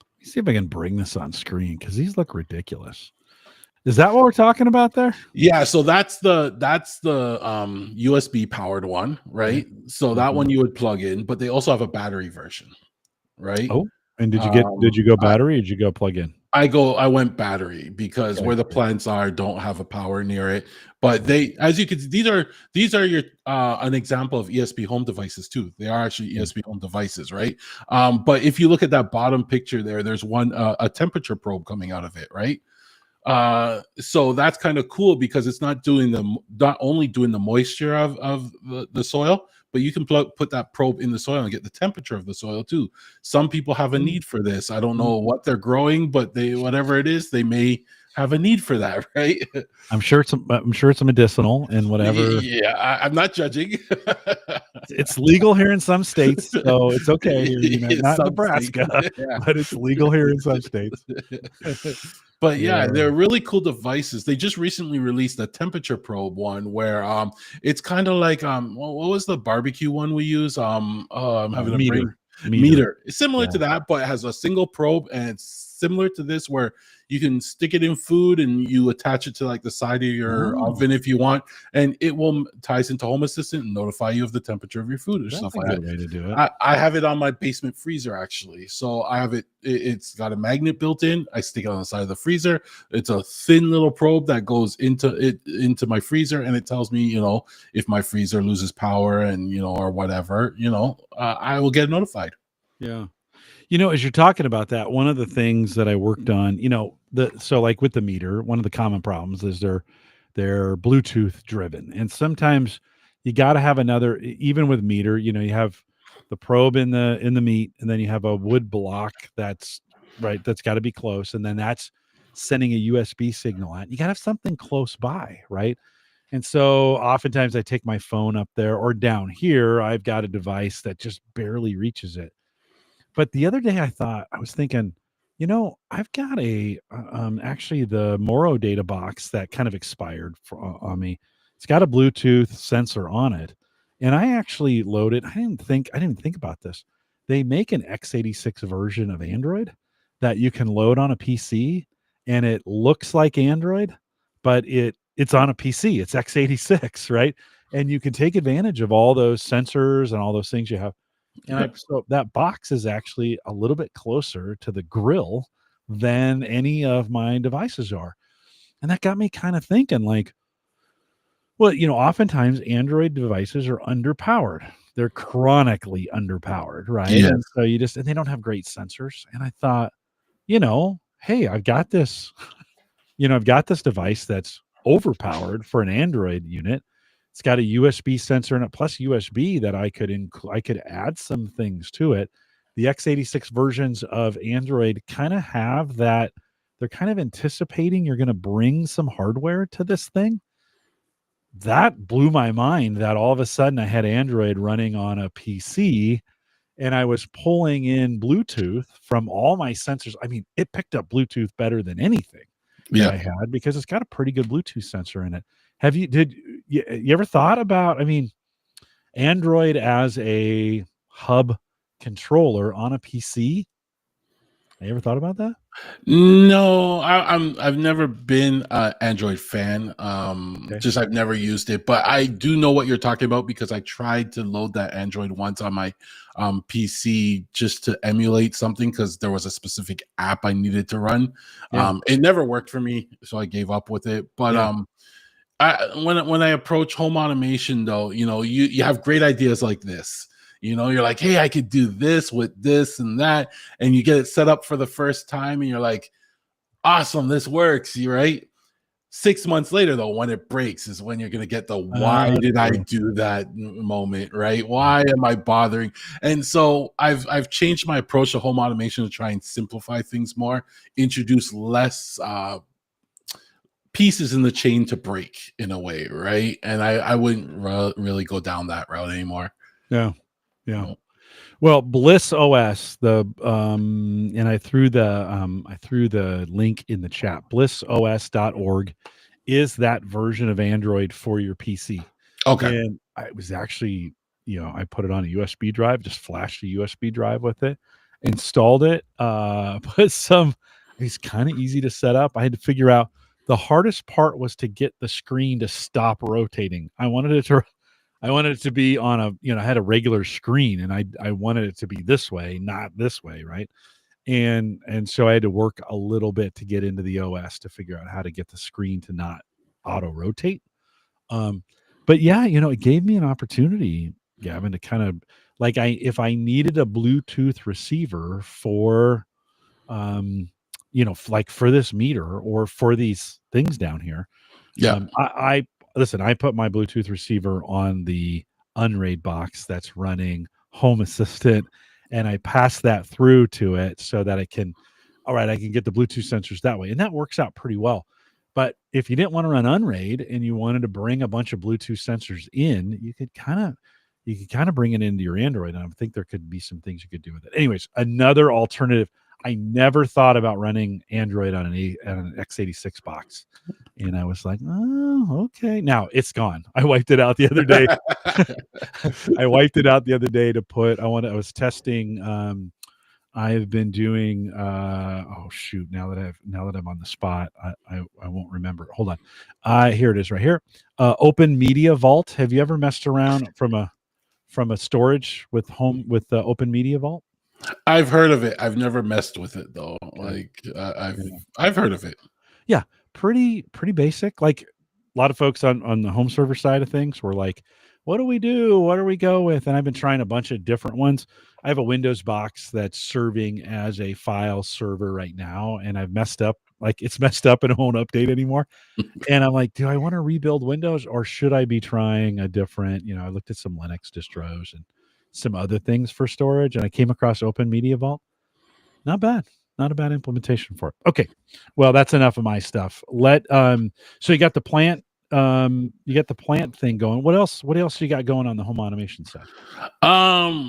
S1: Let me see if I can bring this on screen, because these look ridiculous. Is that what we're talking about there?
S2: Yeah, so that's the USB powered one, right? So that one you would plug in, but they also have a battery version, right?
S1: Oh, and did you go battery or did you go plug in?
S2: I went battery because where the plants are don't have a power near it. But they, as you can see, these are your an example of ESP home devices too. They are actually ESP home devices, right? But if you look at that bottom picture there, there's one a temperature probe coming out of it, right? So that's kind of cool because it's not only doing the moisture of the soil, but you can put that probe in the soil and get the temperature of the soil too. Some people have a need for this. I don't know what they're growing, but whatever it is, they may have a need for that, right?
S1: I'm sure it's a medicinal and whatever.
S2: Yeah, I'm not judging.
S1: It's legal here in some states, so it's okay. Not Nebraska, but it's legal here in some states.
S2: But yeah, they're really cool devices. They just recently released a temperature probe one where it's kind of like what was the barbecue one we use? I'm having a meter. It's similar to that, but it has a single probe, and it's similar to this where you can stick it in food and you attach it to like the side of your oven if you want, and it will ties into Home Assistant and notify you of the temperature of your food or stuff like that. Way to do it. I have it on my basement freezer actually. So I have it's got a magnet built in. I stick it on the side of the freezer. It's a thin little probe that goes into my freezer, and it tells me, if my freezer loses power and or whatever, I will get notified.
S1: Yeah. As you're talking about that, one of the things that I worked on, so like with the meter, one of the common problems is they're Bluetooth driven. And sometimes you got to have another, even with meter, you have the probe in the meat, and then you have a wood block that's got to be close. And then that's sending a USB signal out. You got to have something close by, right? And so oftentimes I take my phone up there, or down here, I've got a device that just barely reaches it. But the other day I was thinking, I've got actually the Moro data box that kind of expired on me. It's got a Bluetooth sensor on it, and I actually loaded. I didn't think about this. They make an x86 version of Android that you can load on a PC, and it looks like Android, but it's on a PC. It's x86, right? And you can take advantage of all those sensors and all those things you have. And
S2: Yeah.
S1: so that box is actually a little bit closer to the grill than any of my devices are. And that got me kind of thinking like, well, oftentimes Android devices are underpowered. They're chronically underpowered, right? And
S2: Yes.
S1: so and they don't have great sensors. And I thought, hey, I've got this device that's overpowered for an Android unit. It's got a USB sensor in it plus USB that I could add some things to it. The x86 versions of Android kind of have that. They're kind of anticipating you're going to bring some hardware to this thing. That blew my mind that all of a sudden I had Android running on a PC and I was pulling in Bluetooth from all my sensors. I mean, it picked up Bluetooth better than anything that
S2: Yeah.
S1: I had because it's got a pretty good Bluetooth sensor in it. Did you ever thought about, I mean, Android as a hub controller on a PC? Have you ever thought about that?
S2: No, I've never been an Android fan.
S1: Okay.
S2: Just I've never used it, but I do know what you're talking about because I tried to load that Android once on my PC just to emulate something because there was a specific app I needed to run.
S1: Yeah.
S2: It never worked for me, so I gave up with it. But
S1: Yeah.
S2: when I approach home automation, though, you have great ideas like this. You're like, hey, I could do this with this and that, and you get it set up for the first time, and you're like, awesome, this works. You right. 6 months later, though, when it breaks, is when you're gonna get the why did I
S1: True.
S2: do that moment, right? Why am I bothering? And so I've changed my approach to home automation to try and simplify things more, introduce less pieces in the chain to break in a way, right? And I wouldn't really go down that route anymore.
S1: Yeah. Yeah.
S2: No.
S1: Well, Bliss OS, and I threw the link in the chat. Blissos.org is that version of Android for your PC.
S2: Okay.
S1: And I was actually, I put it on a USB drive, just flashed a USB drive with it, installed it, it's kind of easy to set up. I had to figure out the hardest part was to get the screen to stop rotating. I wanted it to be on I had a regular screen and I wanted it to be this way, not this way, right? And so I had to work a little bit to get into the OS to figure out how to get the screen to not auto rotate. Um, but yeah, it gave me an opportunity, Gavin, to kind of like if I needed a Bluetooth receiver for like for this meter or for these things down here,
S2: Yeah.
S1: I listen. I put my Bluetooth receiver on the Unraid box that's running Home Assistant, and I pass that through to it so that all right, I can get the Bluetooth sensors that way, and that works out pretty well. But if you didn't want to run Unraid and you wanted to bring a bunch of Bluetooth sensors in, you could kind of bring it into your Android, and I think there could be some things you could do with it. Anyways, another alternative. I never thought about running Android on an x86 box. And I was like, oh, okay. Now it's gone. I wiped it out the other day. I wiped it out the other day I was testing. I've been doing oh shoot, now that I'm on the spot, I won't remember. Hold on. Here it is right here. Open Media Vault. Have you ever messed around from a storage with the Open Media Vault?
S2: I've heard of it. I've never messed with it though.
S1: Okay.
S2: Like I've
S1: Yeah.
S2: I've heard of it.
S1: Yeah, pretty basic. Like a lot of folks on the home server side of things were like, "What do we do? What do we go with?" And I've been trying a bunch of different ones. I have a Windows box that's serving as a file server right now, and I've messed up. Like it's messed up and it won't update anymore. And I'm like, do I want to rebuild Windows or should I be trying a different? I looked at some Linux distros and some other things for storage, and I came across Open Media Vault. Not bad. Not a bad implementation for it. Okay. Well, that's enough of my stuff. So you got the plant You got the plant thing going. What else? What else you got going on the home automation side?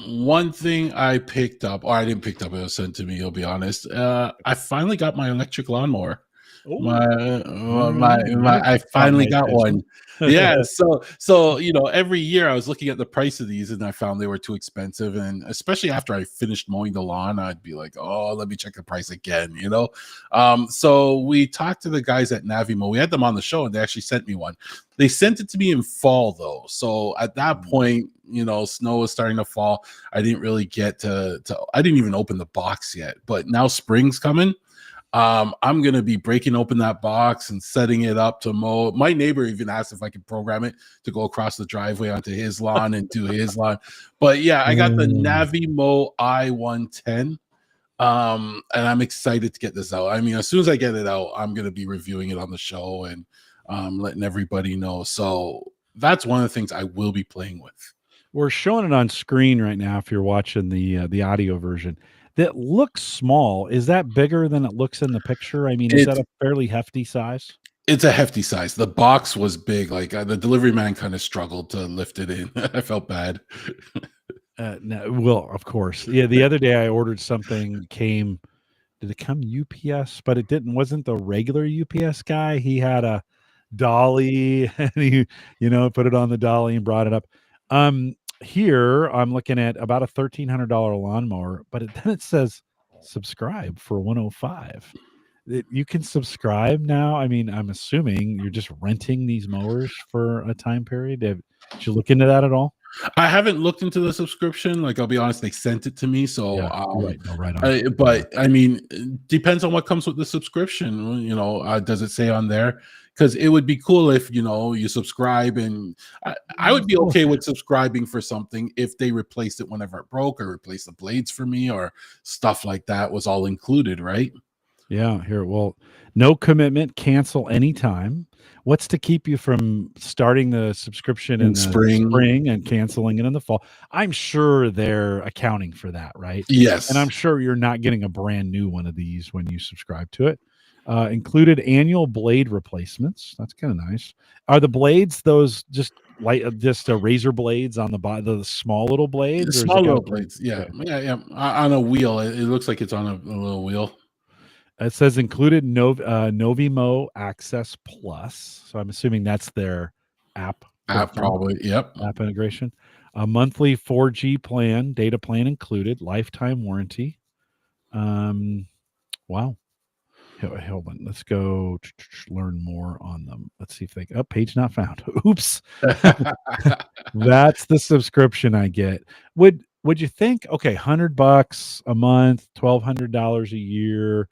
S2: One thing I picked up, or I didn't pick up, it was sent to me. I'll be honest. I finally got my electric lawnmower.
S1: Oh,
S2: My,
S1: all
S2: I
S1: caught my
S2: finally got
S1: attention.
S2: one. Yeah. So every year I was looking at the price of these, and I found they were too expensive. And especially after I finished mowing the lawn, I'd be like, oh, let me check the price again. So we talked to the guys at Navimo. We had them on the show, and they actually sent me one. They sent it to me in fall though. So at that point, snow was starting to fall. I didn't really get to I didn't even open the box yet. But now spring's coming. I'm gonna be breaking open that box and setting it up to mow. My neighbor even asked if I could program it to go across the driveway onto his lawn and do his lawn. But yeah, I got the Navimo i110. And I'm excited to get this out. I mean, as soon as I get it out, I'm gonna be reviewing it on the show and letting everybody know. So that's one of the things I will be playing with.
S1: We're showing it on screen right now. If you're watching the audio version, that looks small. Is that bigger than it looks in the picture? I mean, is that a fairly hefty size?
S2: It's a hefty size. The box was big. Like the delivery man kind of struggled to lift it in. I felt bad.
S1: No, well, of course. Yeah, the other day I ordered something. Did it come UPS? But it didn't. Wasn't the regular UPS guy? He had a dolly, and he, put it on the dolly and brought it up. Here I'm looking at about a $1,300 lawnmower, but then it says subscribe for 105. You can subscribe now. I mean, I'm assuming you're just renting these mowers for a time period. Did you look into that at all?
S2: I haven't looked into the subscription. Like, I'll be honest, they sent it to me. So,
S1: Yeah, right. No, right on.
S2: But I mean, it depends on what comes with the subscription. Does it say on there? Because it would be cool if you subscribe, and I would be okay with subscribing for something if they replaced it whenever it broke, or replaced the blades for me, or stuff like that was all included, right?
S1: Yeah, here. Well, no commitment, cancel anytime. What's to keep you from starting the subscription in the spring and canceling it in the fall? I'm sure they're accounting for that, right?
S2: Yes.
S1: And I'm sure you're not getting a brand new one of these when you subscribe to it. Included annual blade replacements. That's kind of nice. Are the blades those just razor blades on the bottom, the small little blades?
S2: Small little blades. Yeah. Okay. Yeah. On a wheel. It looks like it's on a little wheel.
S1: It says included Novimo Access Plus. So I'm assuming that's their app.
S2: Probably. Yep.
S1: App integration. A monthly 4G plan, data plan included, lifetime warranty. Wow. Hold on. Let's go learn more on them. Let's see if they page not found. Oops. That's the subscription I get. Would you think, okay, $100 a month, $1,200 a year,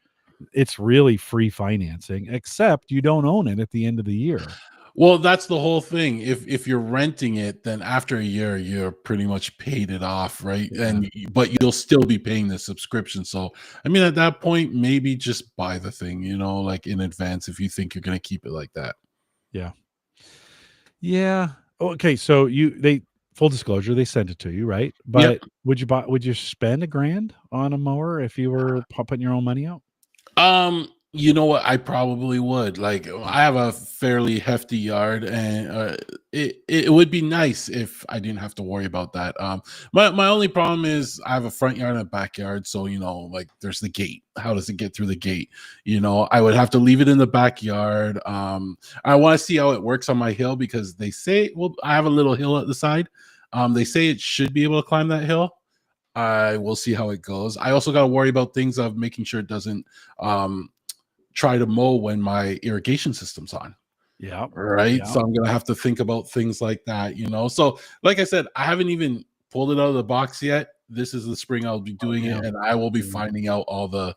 S1: it's really free financing, except you don't own it at the end of the year.
S2: Well, that's the whole thing. If you're renting it, then after a year, you're pretty much paid it off, right? Yeah. But you'll still be paying the subscription. So, I mean, at that point, maybe just buy the thing, like in advance if you think you're going to keep it like that.
S1: Yeah. Yeah. Okay. So full disclosure, they sent it to you, right? But yep. Would you spend $1,000 on a mower if you were putting your own money out?
S2: You know what? I probably would. Like, I have a fairly hefty yard, and it would be nice if I didn't have to worry about that. My only problem is I have a front yard and a backyard, so like there's the gate. How does it get through the gate? I would have to leave it in the backyard. I want to see how it works on my hill, because they say, well, I have a little hill at the side. They say it should be able to climb that hill. I will see how it goes. I also got to worry about things of making sure it doesn't try to mow when my irrigation system's on.
S1: Yeah.
S2: Right. Yeah. So I'm going to have to think about things like that, So like I said, I haven't even pulled it out of the box yet. This is the spring I'll be doing it, and I will be finding out all the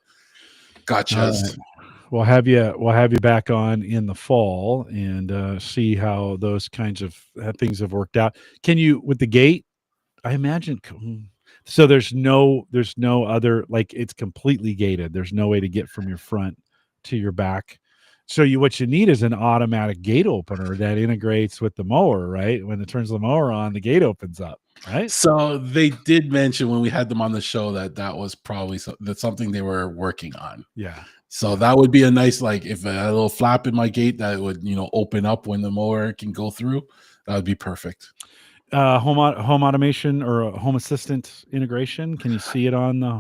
S2: gotchas.
S1: Right. We'll have you back on in the fall and see how those kinds of things have worked out. Can you, with the gate, I imagine, so there's no other, like, it's completely gated. There's no way to get from your front to your back. So what you need is an automatic gate opener that integrates with the mower, right? When it turns the mower on, the gate opens up, right?
S2: So they did mention when we had them on the show that was probably that's something they were working on.
S1: Yeah.
S2: So that would be a nice, like, if a little flap in my gate that would, open up when the mower can go through, that would be perfect.
S1: Home automation or a home assistant integration. Can you see it on the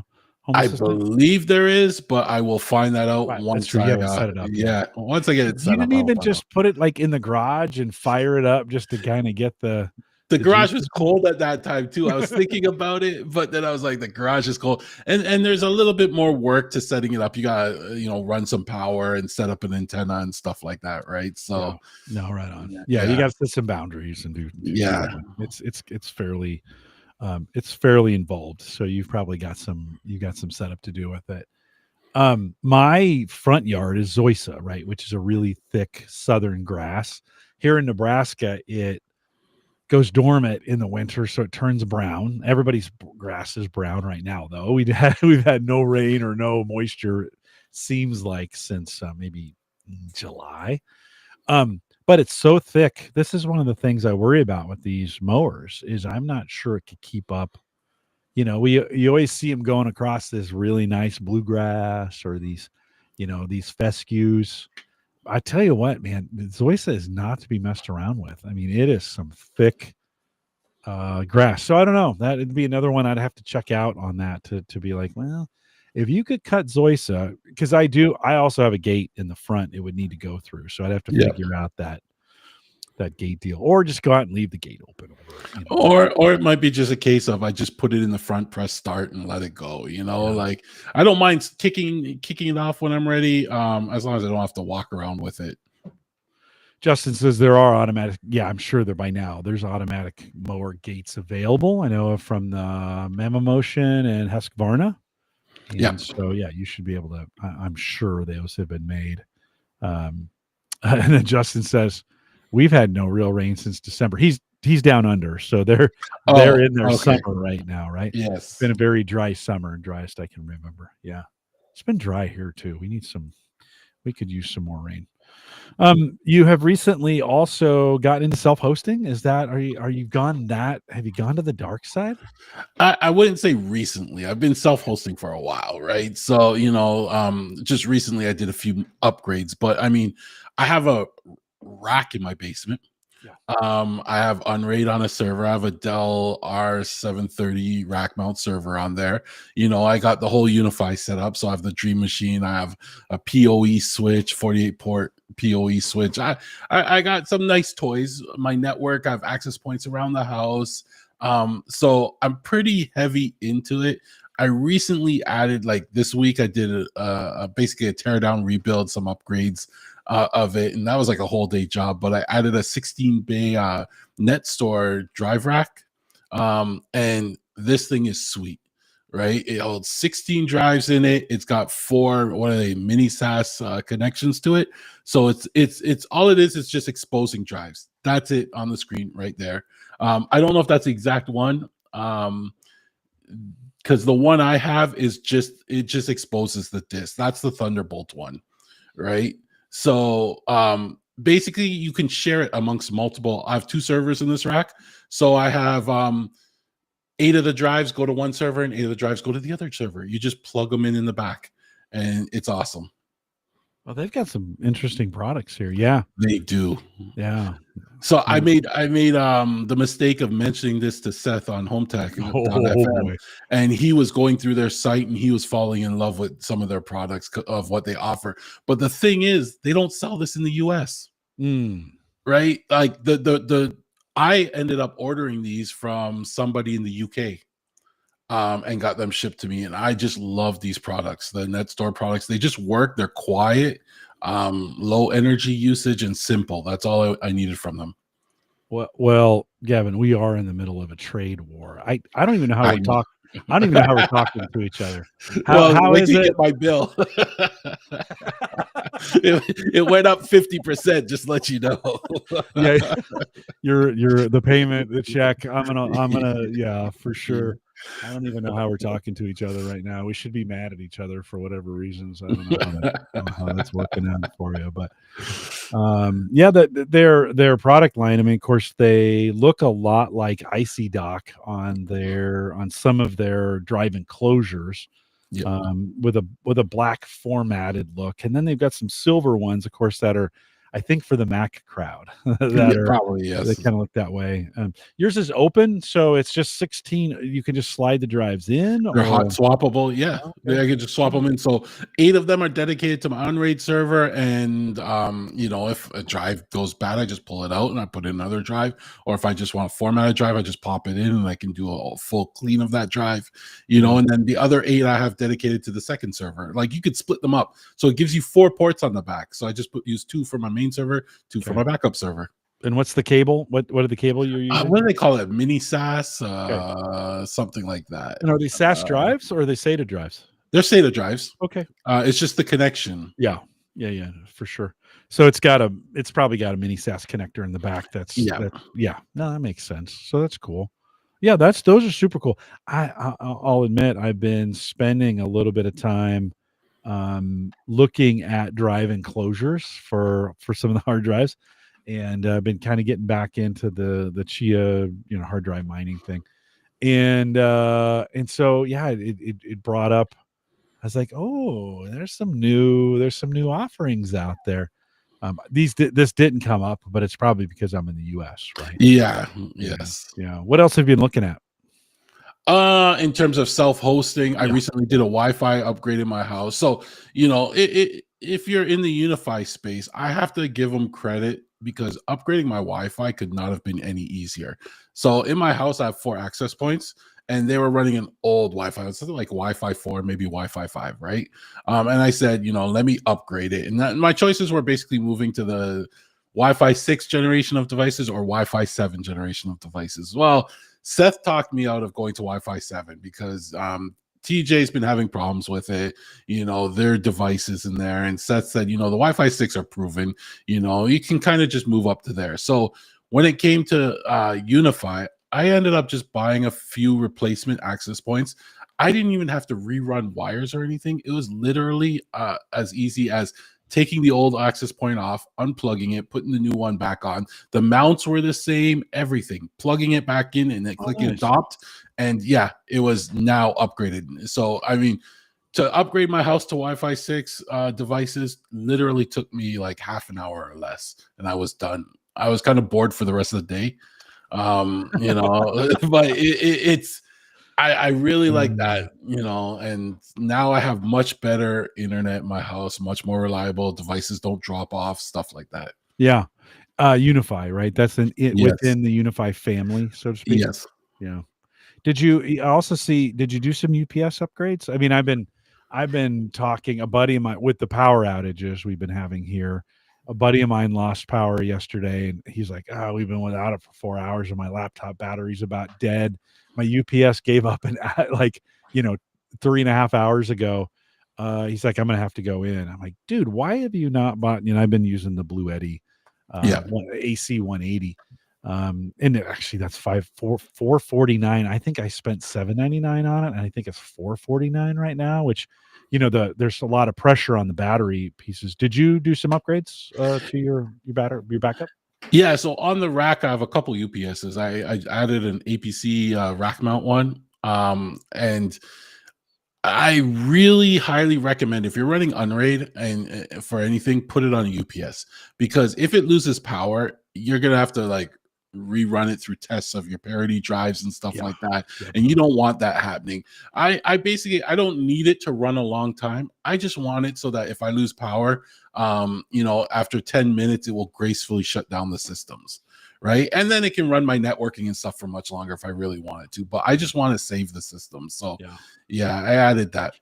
S1: home
S2: I
S1: assistant?
S2: believe there is, but I will find that out
S1: Right, that's
S2: once
S1: true. You
S2: I,
S1: haven't set it up yet.
S2: yeah, once I get it
S1: You
S2: set up,
S1: didn't
S2: I'll
S1: even
S2: find out.
S1: just put it like in the garage and fire it up just to kind of get the
S2: The garage was
S1: juices.
S2: cold at that time too. I was thinking about it, but then I was like, the garage is cold, and there's a little bit more work to setting it up. You gotta, run some power and set up an antenna and stuff like that, right?
S1: Yeah.
S2: So,
S1: No, right on.
S2: yeah,
S1: Yeah, you
S2: yeah,
S1: got to set some boundaries and do
S2: yeah.
S1: that. It's fairly involved. So you got some setup to do with it. My front yard is zoysia, right, which is a really thick southern grass. Here in Nebraska, it goes dormant in the winter, so it turns brown. Everybody's grass is brown right now, though. We've had no rain or no moisture. It seems like since maybe July. But it's so thick. This is one of the things I worry about with these mowers is I'm not sure it could keep up. You always see them going across this really nice bluegrass or these fescues. I tell you what, man, zoysia is not to be messed around with. I mean, it is some thick grass. So I don't know. That'd be another one I'd have to check out on that to be like, well, if you could cut zoysia, because I also have a gate in the front it would need to go through. So I'd have to
S2: Yeah.
S1: figure out that gate deal, or just go out and leave the gate open.
S2: Or it might be just a case of I just put it in the front, press start, and let it go. Like, I don't mind kicking it off when I'm ready, as long as I don't have to walk around with it.
S1: Justin says there are automatic. Yeah, I'm sure there by now. There's automatic mower gates available. I know from the Memo Motion and Husqvarna. And
S2: Yeah.
S1: so, yeah, you should be able to. I'm sure those have been made. And then Justin says, "We've had no real rain since December." He's down under, so they're in their summer right now, right?
S2: Yes.
S1: It's been a very dry summer, driest I can remember. Yeah, it's been dry here too. We could use some more rain. You have recently also gotten into self-hosting. Have you gone to the dark side?
S2: I wouldn't say recently. I've been self-hosting for a while, right? So, just recently I did a few upgrades, but I mean, I have a rack in my basement.
S1: Yeah.
S2: I have Unraid on a server. I have a Dell R730 rack mount server on there. I got the whole Unify set up. So I have the Dream Machine. I have a PoE switch, 48 port PoE switch. I got some nice toys. My network, I have access points around the house. So I'm pretty heavy into it. I recently added, like this week, I did basically a tear down, rebuild, some upgrades of it, and that was like a whole day job. But I added a 16 bay net store drive rack, and this thing is sweet, right? It holds 16 drives in it. It's got 4 mini SAS connections to it. So it's all it is. It's just exposing drives. That's it on the screen right there. I don't know if that's the exact one, because the one I have is just exposes the disk. That's the Thunderbolt one, right? So basically you can share it amongst multiple. I have 2 servers in this rack. So I have 8 of the drives go to one server and 8 of the drives go to the other server. You just plug them in the back, and it's awesome.
S1: Well, they've got some interesting products here. Yeah,
S2: they do.
S1: Yeah.
S2: So I made the mistake of mentioning this to Seth on HomeTech.fm, and he was going through their site and he was falling in love with some of their products of what they offer. But the thing is, they don't sell this in the US. Right? Like I ended up ordering these from somebody in the UK, and got them shipped to me. And I just love these products, the NetStore products. They just work. They're quiet, low energy usage, and simple. That's all I needed from them.
S1: Well, Gavin, we are in the middle of a trade war. I don't even know how we're talking. I don't even know how we're talking to each other. How is it?
S2: Get my bill. it went up 50%. Just let you know.
S1: Yeah, you're the payment, the check. I'm gonna, yeah, for sure. I don't even know how we're talking to each other right now. We should be mad at each other for whatever reasons. I don't know how that's working out for you, but yeah, their product line. I mean, of course, they look a lot like Icy Dock on some of their drive enclosures.
S2: Yeah.
S1: With a black formatted look, and then they've got some silver ones, of course, that are, I think, for the Mac crowd
S2: Yeah,
S1: that are
S2: probably,
S1: they
S2: yes.
S1: kind of look that way. Yours is open, so it's just 16. You can just slide the drives in,
S2: They're hot
S1: or
S2: swappable. Yeah.
S1: okay.
S2: I could just swap them in. So 8 of them are dedicated to my Unraid server. And if a drive goes bad, I just pull it out and I put in another drive. Or if I just want to format a drive, I just pop it in and I can do a full clean of that drive.
S1: Yeah.
S2: And then the other 8 I have dedicated to the second server. Like you could split them up. So it gives you 4 ports on the back. So I just use 2 for my main server, 2 for
S1: Okay.
S2: my backup server.
S1: And what's the cable? What are the cable you're using?
S2: What do they call it? Mini SAS,
S1: Okay.
S2: something like that.
S1: And are they SAS drives or are they SATA drives?
S2: They're SATA drives.
S1: Okay.
S2: It's just the connection.
S1: Yeah. Yeah, for sure. So it's probably got a mini SAS connector in the back.
S2: Yeah.
S1: Yeah. No, that makes sense. So that's cool. Yeah, those are super cool. I'll admit I've been spending a little bit of time looking at drive enclosures for some of the hard drives, and I've been kind of getting back into the Chia hard drive mining thing, and so yeah, it brought up. I was like, oh, there's some new offerings out there. This didn't come up, but it's probably because I'm in the U.S., right?
S2: Yeah.
S1: Yeah,
S2: Yes.
S1: yeah. What else have you been looking at?
S2: In terms of self-hosting, I
S1: Yeah.
S2: recently did a Wi-Fi upgrade in my house. So, if you're in the Unify space, I have to give them credit because upgrading my Wi-Fi could not have been any easier. So, in my house, I have 4 access points, and they were running an old Wi-Fi. It's something like Wi-Fi 4, maybe Wi-Fi 5, right? And I said, let me upgrade it. And my choices were basically moving to the Wi-Fi 6 generation of devices or Wi-Fi 7 generation of devices. Well, Seth talked me out of going to Wi-Fi 7 because TJ's been having problems with it, their devices in there. And Seth said, the Wi-Fi 6 are proven, you can kind of just move up to there. So when it came to Unify, I ended up just buying a few replacement access points. I didn't even have to rerun wires or anything. It was literally as easy as taking the old access point off, unplugging it, putting the new one back on. The mounts were the same, everything, plugging it back in and then clicking
S1: Nice.
S2: adopt. And yeah, it was now upgraded. So, I mean, to upgrade my house to Wi-Fi 6 devices literally took me like half an hour or less, and I was done. I was kind of bored for the rest of the day. But it's I really like that, and now I have much better internet in my house, much more reliable, devices don't drop off, stuff like that.
S1: Yeah. Unify, right? That's
S2: Yes.
S1: within the Unify family, so to speak.
S2: Yes.
S1: Yeah. Did you do some UPS upgrades? I mean, I've been talking a buddy of mine with the power outages we've been having here. A buddy of mine lost power yesterday and he's like, "Oh, we've been without it for 4 hours and my laptop battery's about dead. My UPS gave up and like, 3.5 hours ago." He's like, "I'm gonna have to go in." I'm like, "Dude, why have you not bought?" I've been using the Blue Eddy
S2: Yeah.
S1: AC 180. And actually that's 449. I think I spent 799 on it, and I think it's 449 right now, which there's a lot of pressure on the battery pieces. Did you do some upgrades to your backup?
S2: Yeah, so on the rack, I have a couple UPSs. I added an APC rack mount one. And I really highly recommend if you're running Unraid and for anything, put it on a UPS because if it loses power, you're gonna have to like rerun it through tests of your parity drives and stuff
S1: Yeah.
S2: like that,
S1: Yep.
S2: and you don't want that happening. I basically I don't need it to run a long time. I just want it so that if I lose power, after 10 minutes, it will gracefully shut down the systems. Right. And then it can run my networking and stuff for much longer if I really wanted to. But I just want to save the system. So yeah, I added that.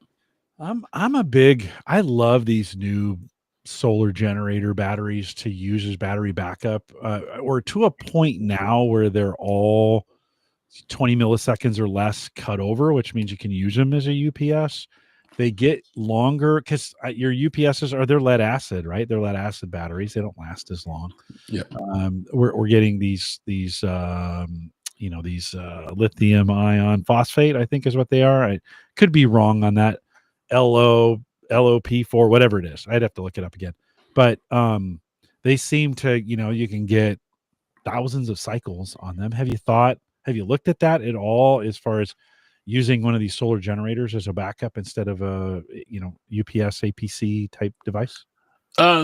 S1: I love these new solar generator batteries to use as battery backup. Or to a point now where they're all 20 milliseconds or less cut over, which means you can use them as a UPS. They get longer because your UPSs they're lead acid, right? They're lead acid batteries. They don't last as long.
S2: Yeah.
S1: We're getting these lithium ion phosphate, I think is what they are. I could be wrong on that. LOP4, whatever it is. I'd have to look it up again. But they seem to, you can get thousands of cycles on them. Have you looked at that at all as far as using one of these solar generators as a backup instead of a UPS APC type device?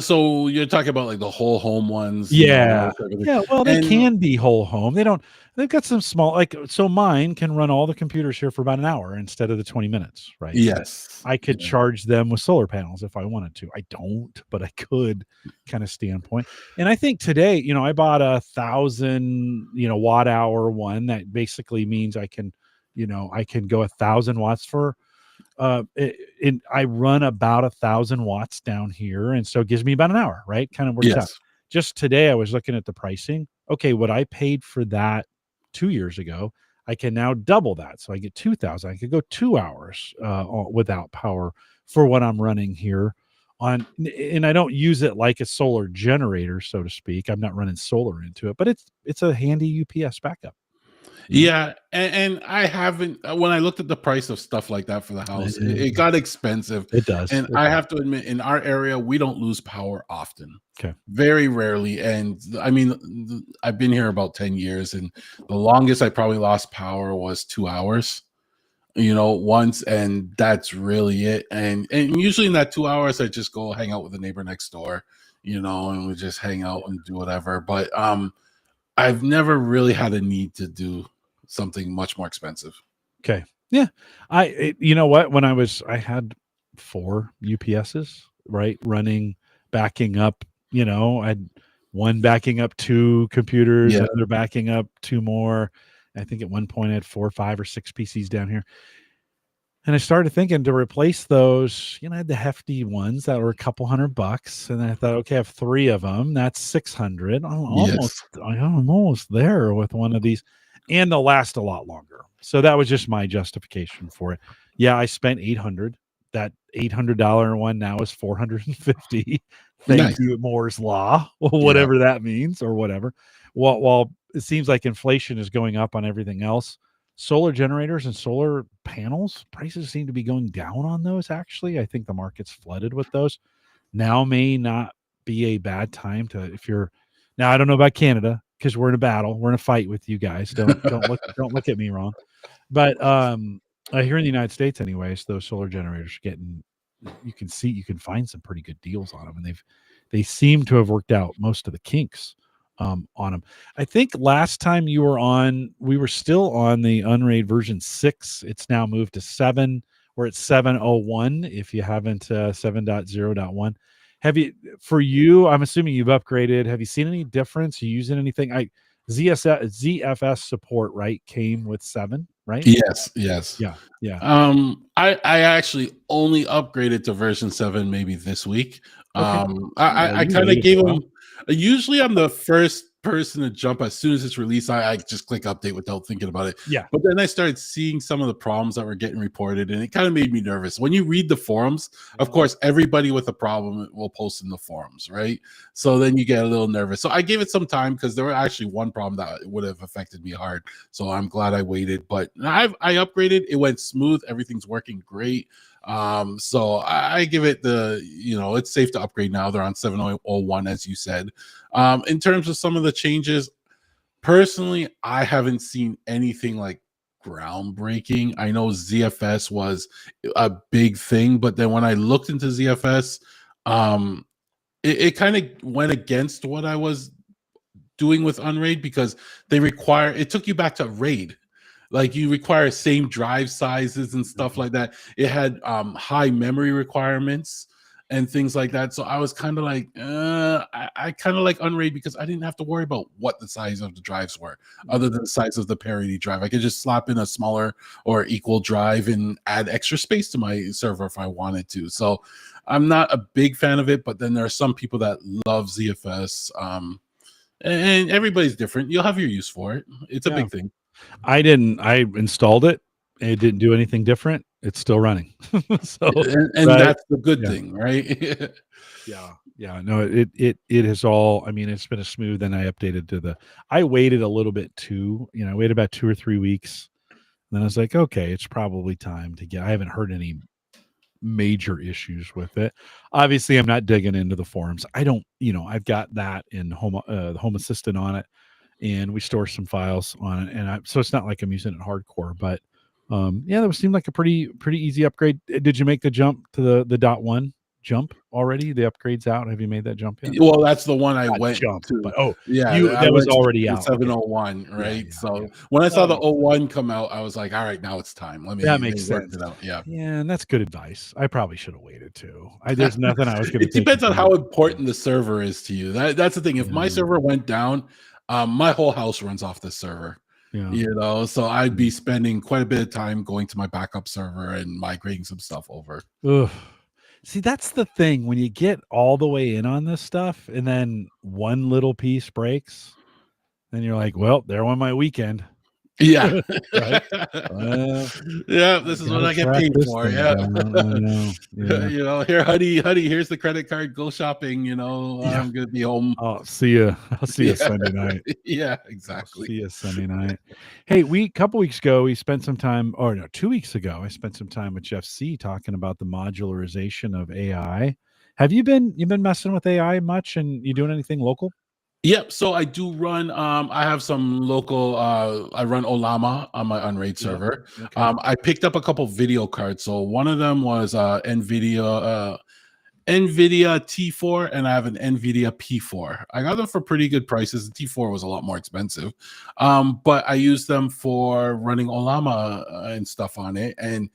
S2: So you're talking about like the whole home ones,
S1: Yeah.
S2: that type of thing.
S1: Yeah, well, they
S2: And
S1: can be whole home. They've got some small, like, so mine can run all the computers here for about an hour instead of the 20 minutes, right?
S2: yes,
S1: I could
S2: yeah,
S1: charge them with solar panels if I wanted to. I don't, but I could, kind of standpoint. And I think today, I bought 1,000, watt hour one that basically means I can go 1,000 watts for I run about 1,000 watts down here, and so it gives me about an hour, right? Kind of works out.
S2: yes,
S1: Just today, I was looking at the pricing. Okay, what I paid for that 2 years ago, I can now double that, so I get 2,000. I could go 2 hours without power for what I'm running here on, and I don't use it like a solar generator, so to speak. I'm not running solar into it, but it's a handy UPS backup. You know,
S2: yeah. And I haven't. When I looked at the price of stuff like that for the house, it
S1: it,
S2: got expensive.
S1: it does.
S2: And
S1: It
S2: I
S1: does.
S2: have to admit, in our area, we don't lose power often.
S1: Okay.
S2: Very rarely. And I mean, I've been here about 10 years, and the longest I probably lost power was 2 hours. Once, and that's really it. And usually in that 2 hours, I just go hang out with the neighbor next door, and we just hang out and do whatever. But I've never really had a need to do something much more expensive.
S1: Okay. Yeah. You know what? I had 4 UPSs, right? Running, backing up, I had one backing up 2 computers,
S2: Yeah.
S1: another backing up 2 more. I think at one point I had 4, 5, or 6 PCs down here. And I started thinking to replace those, I had the hefty ones that were a couple $100. And then I thought, okay, I have 3 of them. That's 600.
S2: Yes.
S1: I'm almost there with one of these, and they'll last a lot longer. So that was just my justification for it. Yeah, I spent 800. That $800 one now is 450. Thank
S2: Nice.
S1: you, Moore's Law,
S2: Yeah.
S1: whatever that means, or whatever. While it seems like inflation is going up on everything else, solar generators and solar panels prices seem to be going down on those. Actually, I think the market's flooded with those. Now may not be a bad time to, if you're, now I don't know about Canada, because we're in a battle, we're in a fight with you guys. Don't look at me wrong. But here in the United States anyways, those solar generators are getting, you can find some pretty good deals on them, and they seem to have worked out most of the kinks on them. I think last time you were on, we were still on the Unraid version 6. It's now moved to 7. We're at 7.01 if you haven't 7.0.1. Have you, for you, I'm assuming you've upgraded. Have you seen any difference? Are you using anything? ZFS support, right, came with 7, right?
S2: Yes. Yes.
S1: Yeah. Yeah.
S2: I actually only upgraded to version 7 maybe this week.
S1: Okay. Yeah,
S2: I
S1: you
S2: kind of
S1: waited a
S2: gave
S1: while.
S2: them. Usually, I'm the first person to jump as soon as it's released. I just click update without thinking about it.
S1: Yeah.
S2: But then I started seeing some of the problems that were getting reported, and it kind of made me nervous. When you read the forums, of course, everybody with a problem will post in the forums, right? So then you get a little nervous. So I gave it some time because there were actually one problem that would have affected me hard. So I'm glad I waited. But I upgraded. It went smooth. Everything's working great. So I give it it's safe to upgrade now. They're on 7.01, as you said. In terms of some of the changes, personally, I haven't seen anything like groundbreaking. I know ZFS was a big thing, but then when I looked into ZFS, it kind of went against what I was doing with Unraid, because it took you back to Raid. Like, you require same drive sizes and stuff like that. It had high memory requirements and things like that. So I was kind of like, I kind of like Unraid because I didn't have to worry about what the size of the drives were, other than the size of the parity drive. I could just slap in a smaller or equal drive and add extra space to my server if I wanted to. So I'm not a big fan of it, but then there are some people that love ZFS. And everybody's different. You'll have your use for it. It's a
S1: Yeah.
S2: big thing.
S1: I didn't. I installed it. It didn't do anything different. It's still running. So,
S2: And
S1: right.
S2: that's the good
S1: Yeah.
S2: thing, right?
S1: Yeah. Yeah. No, it has all, I mean, it's been a smooth, and I updated I waited a little bit too, I waited about 2 or 3 weeks. And then I was like, okay, it's probably time to I haven't heard any major issues with it. Obviously, I'm not digging into the forums. I don't, I've got that in the Home Assistant on it, and we store some files on it, and so it's not like I'm using it hardcore, but Yeah, that seemed like a pretty easy upgrade. Did you make the jump to the dot one jump already? The upgrade's out. Have you made that jump yet?
S2: Well, that's the one I
S1: Not
S2: went
S1: jump,
S2: to.
S1: but oh,
S2: Yeah,
S1: you
S2: I
S1: that was
S2: went to
S1: already
S2: the
S1: out. Okay.
S2: 701,
S1: Yeah,
S2: right?
S1: yeah, yeah.
S2: So when I saw
S1: That
S2: the
S1: makes
S2: oh
S1: sense.
S2: 01 come out, I was like, all right, now it's time.
S1: That
S2: They
S1: makes
S2: worked
S1: sense.
S2: it out. Yeah.
S1: Yeah, and that's good advice. I probably should have waited too. There's nothing I was gonna
S2: It
S1: take
S2: depends on how
S1: advantage of.
S2: important the server is to you. That's the thing. If my
S1: Yeah,
S2: server went down, my whole house runs off the server.
S1: yeah.
S2: You know, so I'd
S1: Mm.
S2: be spending quite a bit of time going to my backup server and migrating some stuff over.
S1: Ugh. See, that's the thing when you get all the way in on this stuff and then one little piece breaks, then you're like, "Well, there went my weekend."
S2: Yeah.
S1: Right? Well,
S2: Yeah,
S1: I
S2: this is what
S1: gotta
S2: I get
S1: track
S2: paid
S1: this
S2: for.
S1: thing
S2: Yeah.
S1: down. I know. Yeah.
S2: You know, here, honey, here's the credit card. Go shopping. You know,
S1: Yeah.
S2: I'm gonna be home.
S1: I'll see you. I'll see you
S2: Yeah.
S1: Sunday night.
S2: Yeah,
S1: I'll
S2: exactly.
S1: see you Sunday night. Hey, we couple weeks ago, we spent some time, or no, 2 weeks ago, I spent some time with Jeff C talking about the modularization of AI. Have you been messing with AI much and you doing anything local?
S2: Yep. So I do run. I have some local. I run Olama on my Unraid
S1: Yeah.
S2: server.
S1: Okay.
S2: I picked up a couple video cards. So one of them was NVIDIA T4, and I have an NVIDIA P4. I got them for pretty good prices. The T4 was a lot more expensive, but I used them for running Olama and stuff on it, and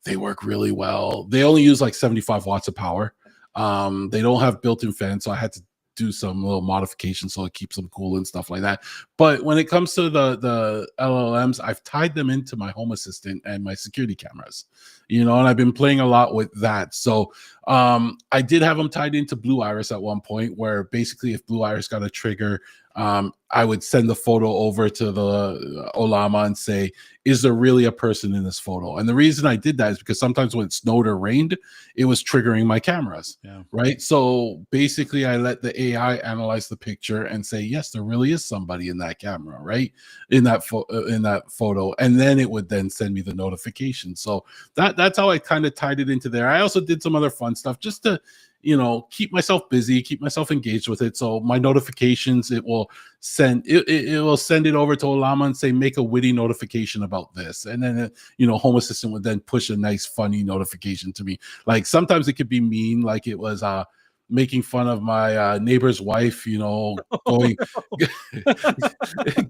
S2: they work really well. They only use like 75 watts of power. They don't have built-in fans, so I had to do some little modifications so it keeps them cool and stuff like that. But when it comes to the LLMs, I've tied them into my Home Assistant and my security cameras, you know, and I've been playing a lot with that. So I did have them tied into Blue Iris at one point, where basically if Blue Iris got a trigger, I would send the photo over to the Olama and say, is there really a person in this photo? And the reason I did that is because sometimes when it snowed or rained, it was triggering my cameras.
S1: Yeah.
S2: Right. So basically, I let the AI analyze the picture and say, yes, there really is somebody in that camera, right? In that photo. And then it would then send me the notification. So that's how I kind of tied it into there. I also did some other fun stuff just to, you know, keep myself busy, keep myself engaged with it. So my notifications, it will send it over to Olama and say, make a witty notification about this. And then, you know, Home Assistant would then push a nice, funny notification to me. Like sometimes it could be mean, like it was making fun of my neighbor's wife, you know, going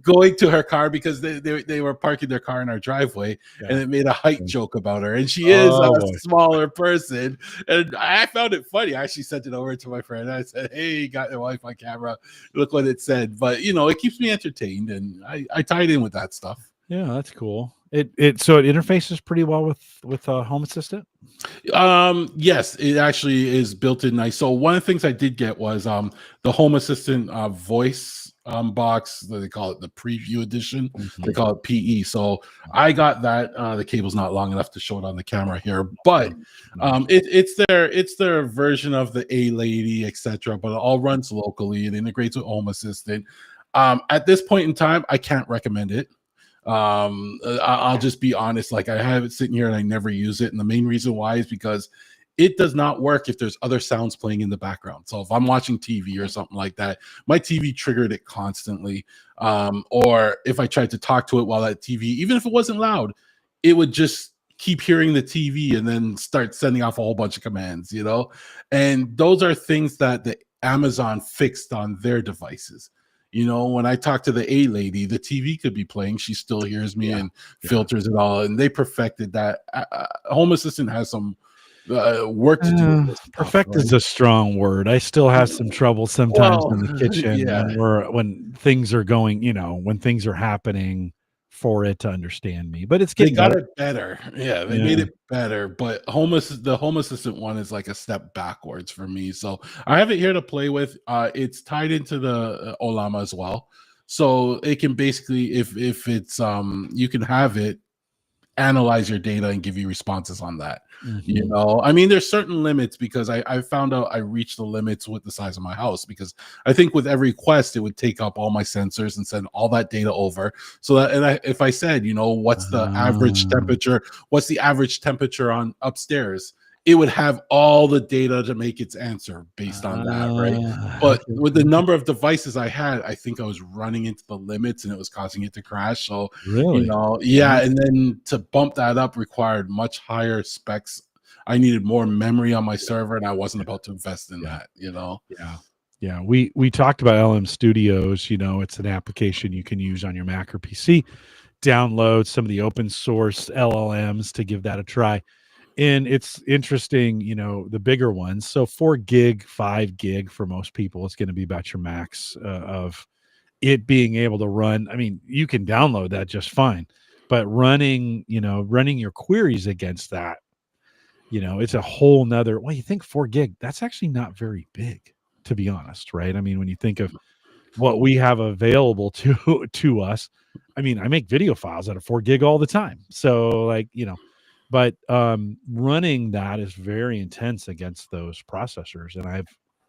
S2: going to her car because they were parking their car in our driveway, and
S1: Yeah.
S2: it made a height joke about her, and she is a
S1: Oh boy.
S2: smaller person, and I found it funny. I actually sent it over to my friend. I said, hey, got your wife on camera, look what it said. But you know, it keeps me entertained, and I tied in with that stuff.
S1: Yeah, that's cool. So it interfaces pretty well with Home Assistant.
S2: Yes, it actually is built in nice. So one of the things I did get was the Home Assistant voice box that they call it the preview edition. They
S1: Mhm.
S2: call it PE. So I got that. The cable's not long enough to show it on the camera here, but
S1: Nice.
S2: it's their version of the A Lady, etc. But it all runs locally. It integrates with Home Assistant. At this point in time, I can't recommend it. I'll just be honest, like I have it sitting here and I never use it, and the main reason why is because it does not work if there's other sounds playing in the background. So if I'm watching TV or something like that, my TV triggered it constantly. Or if I tried to talk to it while that TV, even if it wasn't loud, it would just keep hearing the TV and then start sending off a whole bunch of commands, you know. And those are things that the Amazon fixed on their devices. You know, when I talk to the A Lady, the TV could be playing. She still hears me
S1: Yeah.
S2: and
S1: Yeah.
S2: filters it all. And they perfected that. Home Assistant has some work to do with this stuff,
S1: Perfect
S2: right?
S1: is a strong word. I still have some trouble sometimes
S2: Well,
S1: in the kitchen
S2: yeah,
S1: when things are going, when things are happening for it to understand me. But it's
S2: they
S1: getting
S2: got
S1: better.
S2: it better. Yeah, they made
S1: Yeah.
S2: it better. But the Home Assistant one is like a step backwards for me. So I have it here to play with. It's tied into the Olama as well. So it can basically, if it's you can have it analyze your data and give you responses on that. You
S1: Mhm.
S2: know, I mean, there's certain limits because I found out I reached the limits with the size of my house, because I think with every quest it would take up all my sensors and send all that data over. So that, if I said, you know, what's the average
S1: Ah.
S2: temperature, what's the average temperature on upstairs, it would have all the data to make its answer based on that, right? But
S1: Okay,
S2: with the
S1: okay.
S2: number of devices I had, I think I was running into the limits and it was causing it to crash. So,
S1: Really?
S2: yeah.
S1: Wow.
S2: And then to bump that up required much higher specs. I needed more memory on my
S1: Yeah,
S2: server, and I wasn't
S1: yeah,
S2: about to invest in
S1: yeah,
S2: that.
S1: yeah, yeah. We talked about LM Studios. It's an application you can use on your Mac or PC. Download some of the open source LLMs to give that a try. And it's interesting, the bigger ones. So 4 gig, 5 gig for most people, it's going to be about your max of it being able to run. I mean, you can download that just fine, but running your queries against that, it's a whole nother. Well, you think 4 gig, that's actually not very big, to be honest, right? I mean, when you think of what we have available to to us, I mean, I make video files out of 4 gig all the time. So like, but running that is very intense against those processors. And I've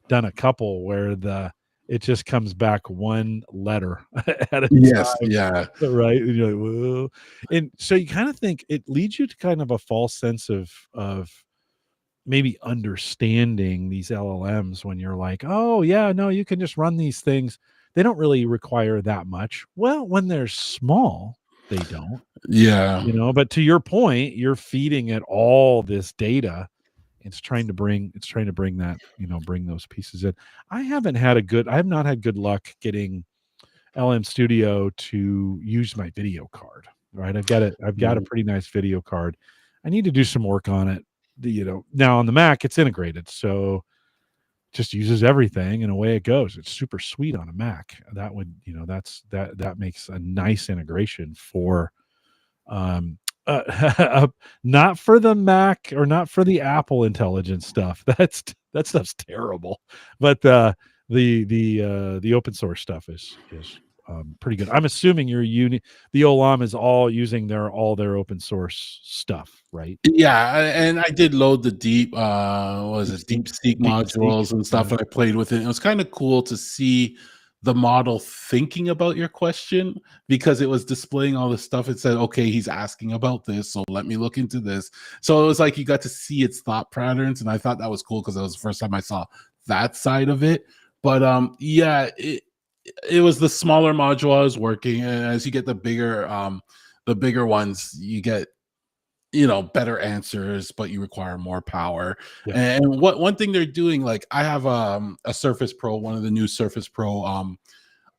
S1: done a couple where the it just comes back one letter at a
S2: Yes,
S1: time,
S2: yeah.
S1: right? And you're like, whoa. And so you kind of think it leads you to kind of a false sense of maybe understanding these LLMs when you're like, oh yeah, no, you can just run these things. They don't really require that much. Well, when they're small, they don't,
S2: Yeah.
S1: but to your point, you're feeding it all this data. It's trying to bring that, bring those pieces in. I have not had good luck getting LM Studio to use my video card. Right. I've got a
S2: Mhm.
S1: pretty nice video card. I need to do some work on it. Now on the Mac, it's integrated. So just uses everything and away it goes. It's super sweet on a Mac. That would, that makes a nice integration for not for the Mac or not for the Apple intelligence stuff. That stuff's terrible. But the open source stuff is pretty good. I'm assuming the OLAM is all using all their open source stuff, right?
S2: Yeah, and I did load the what was it,
S1: DeepSeek,
S2: DeepSeek
S1: DeepSeek,
S2: modules and
S1: yeah,
S2: stuff, and I played with it. It was kind of cool to see the model thinking about your question because it was displaying all the stuff. It said, okay, he's asking about this, so let me look into this. So it was like you got to see its thought patterns, and I thought that was cool because that was the first time I saw that side of it. But yeah, it was the smaller module I was working, and as you get the bigger ones, you get better answers, but you require more power.
S1: yeah.
S2: And what one thing they're doing, like I have a Surface Pro, one of the new Surface Pro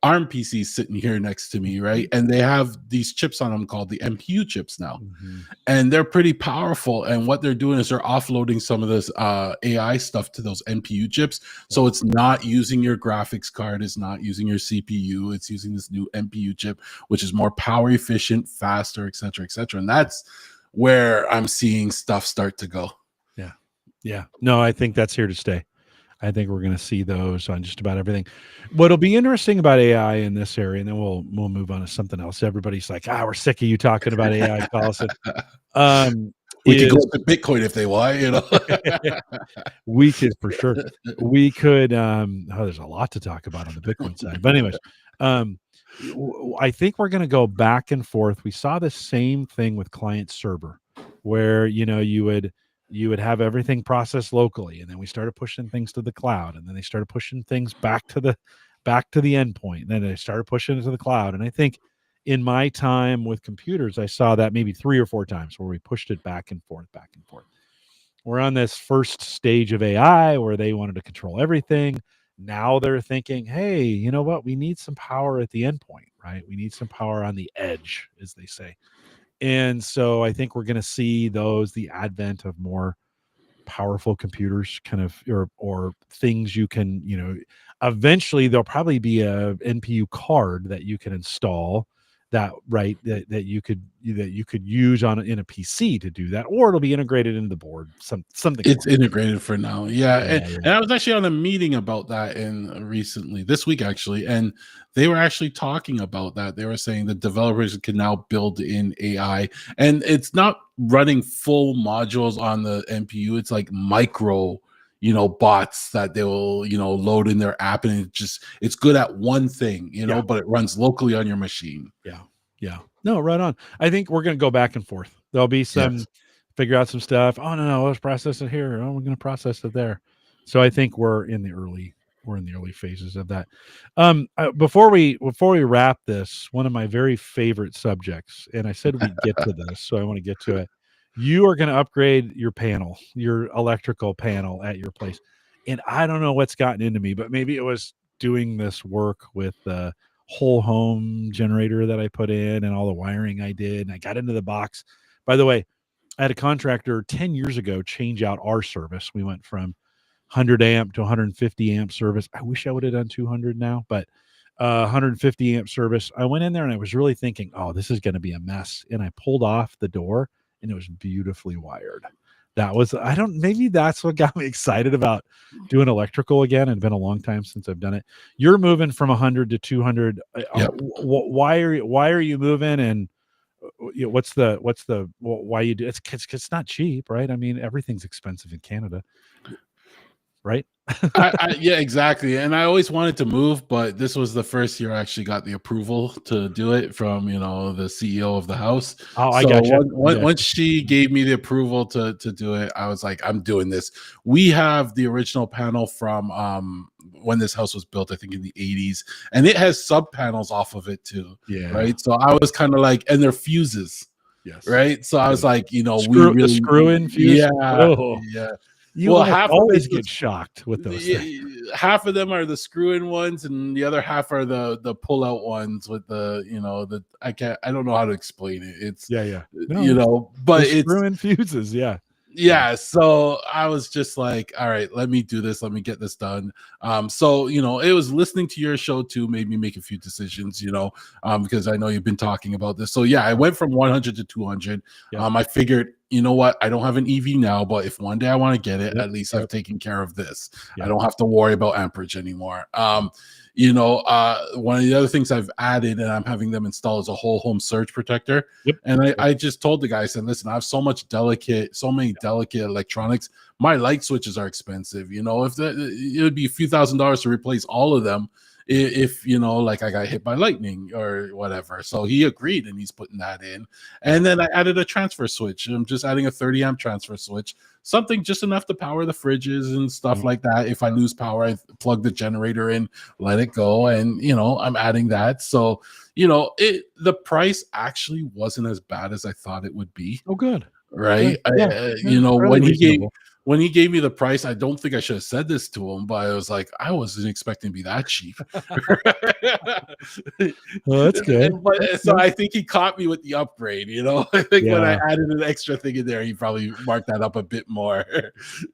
S2: ARM PCs sitting here next to me, right? And they have these chips on them called the MPU chips now,
S1: Mhm.
S2: and they're pretty powerful. And what they're doing is they're offloading some of this AI stuff to those MPU chips,
S1: Yeah,
S2: so it's not using your graphics card, it's not using your CPU, it's using this new MPU chip, which is more power efficient, faster, etc., etc. And that's where I'm seeing stuff start to go.
S1: yeah, yeah. No, I think that's here to stay. I think we're going to see those on just about everything. What'll be interesting about AI in this area, and then we'll move on to something else. Everybody's like, we're sick of you talking about AI, Collison. Um,
S2: We could go
S1: is
S2: to Bitcoin if they want.
S1: we could for sure. We could. There's a lot to talk about on the Bitcoin side, but anyways, um, I think we're going to go back and forth. We saw the same thing with client server, where you would have everything processed locally, and then we started pushing things to the cloud, and then they started pushing things back to the endpoint, and then they started pushing it to the cloud. And I think in my time with computers, I saw that maybe 3 or 4 times where we pushed it back and forth, back and forth. We're on this first stage of AI where they wanted to control everything. Now they're thinking, hey, you know what? We need some power at the endpoint, right? We need some power on the edge, as they say. And so I think we're going to see the advent of more powerful computers kind of or things you can, eventually there'll probably be a NPU card that you can install that you could use in a PC to do that, or it'll be integrated into the board, something
S2: It's
S1: along.
S2: integrated for now. Yeah.
S1: Yeah,
S2: And
S1: yeah.
S2: I was actually on a meeting about that in recently this week actually, and they were actually talking about that. They were saying that developers can now build in AI, and it's not running full modules on the NPU. It's like micro, bots that they will, load in their app, and it's good at one thing,
S1: Yeah.
S2: but it runs locally on your machine.
S1: Yeah. Yeah. No, right on. I think we're going to go back and forth. There'll be
S2: Yes.
S1: figure out some stuff. Oh no, let's process it here. Oh, we're going to process it there. So I think we're in the early phases of that. Before we wrap this, one of my very favorite subjects, and I said we'd get to this, so I want to get to it. You are going to upgrade your panel, your electrical panel at your place, and I don't know what's gotten into me, but maybe it was doing this work with the whole home generator that I put in and all the wiring I did, and I got into the box. By the way, I had a contractor 10 years ago change out our service. We went from 100 amp to 150 amp service. I wish I would have done 200 now, but 150 amp service. I went in there and I was really thinking, oh, this is going to be a mess. And I pulled off the door and it was beautifully wired. Maybe that's what got me excited about doing electrical again. It's been a long time since I've done it. You're moving from 100 to 200.
S2: Yep.
S1: Why are you moving? And why you do it's not cheap, right? I mean, everything's expensive in Canada, right?
S2: Yeah, exactly. And I always wanted to move, but this was the first year I actually got the approval to do it from, the CEO of the house.
S1: Oh, I
S2: So
S1: gotcha.
S2: once she gave me the approval to do it, I was like, I'm doing this. We have the original panel from when this house was built, I think in the 80s, and it has sub panels off of it too.
S1: Yeah.
S2: Right. So I was kind of like, and they're fuses.
S1: Yes.
S2: Right. So I was like, we
S1: the
S2: really
S1: screw-in fuse.
S2: Yeah.
S1: Oh.
S2: Yeah.
S1: You always get shocked with those things.
S2: Half of them are the screw-in ones, and the other half are the pull-out ones with the I don't know how to explain it. It's but it's
S1: screw-in fuses.
S2: Yeah. So I was just like, all right, let me do this. Let me get this done. So it was listening to your show too made me make a few decisions. Because I know you've been talking about this. So yeah, I went from 100 to 200. I figured, you know what? I don't have an EV now, but if one day I want to get it, at least I've taken care of this. I don't have to worry about amperage anymore. One of the other things I've added and I'm having them install is a whole home surge protector. And I just told the guy, I said, listen, I have so many delicate electronics. My light switches are expensive. It would be a few $1,000s to replace all of them if like I got hit by lightning or whatever. So he agreed and he's putting that in. And then I added a transfer switch. I'm just adding a 30 amp transfer switch, something just enough to power the fridges and stuff like that. If I lose power, I plug the generator in, let it go, and I'm adding that. So the price actually wasn't as bad as I thought it would be.
S1: Oh, good.
S2: Right. When he gave me the price, I don't think I should have said this to him, but I was like, I wasn't expecting to be that cheap.
S1: Well, that's good.
S2: So I think he caught me with the upgrade. I think when I added an extra thing in there, he probably marked that up a bit more.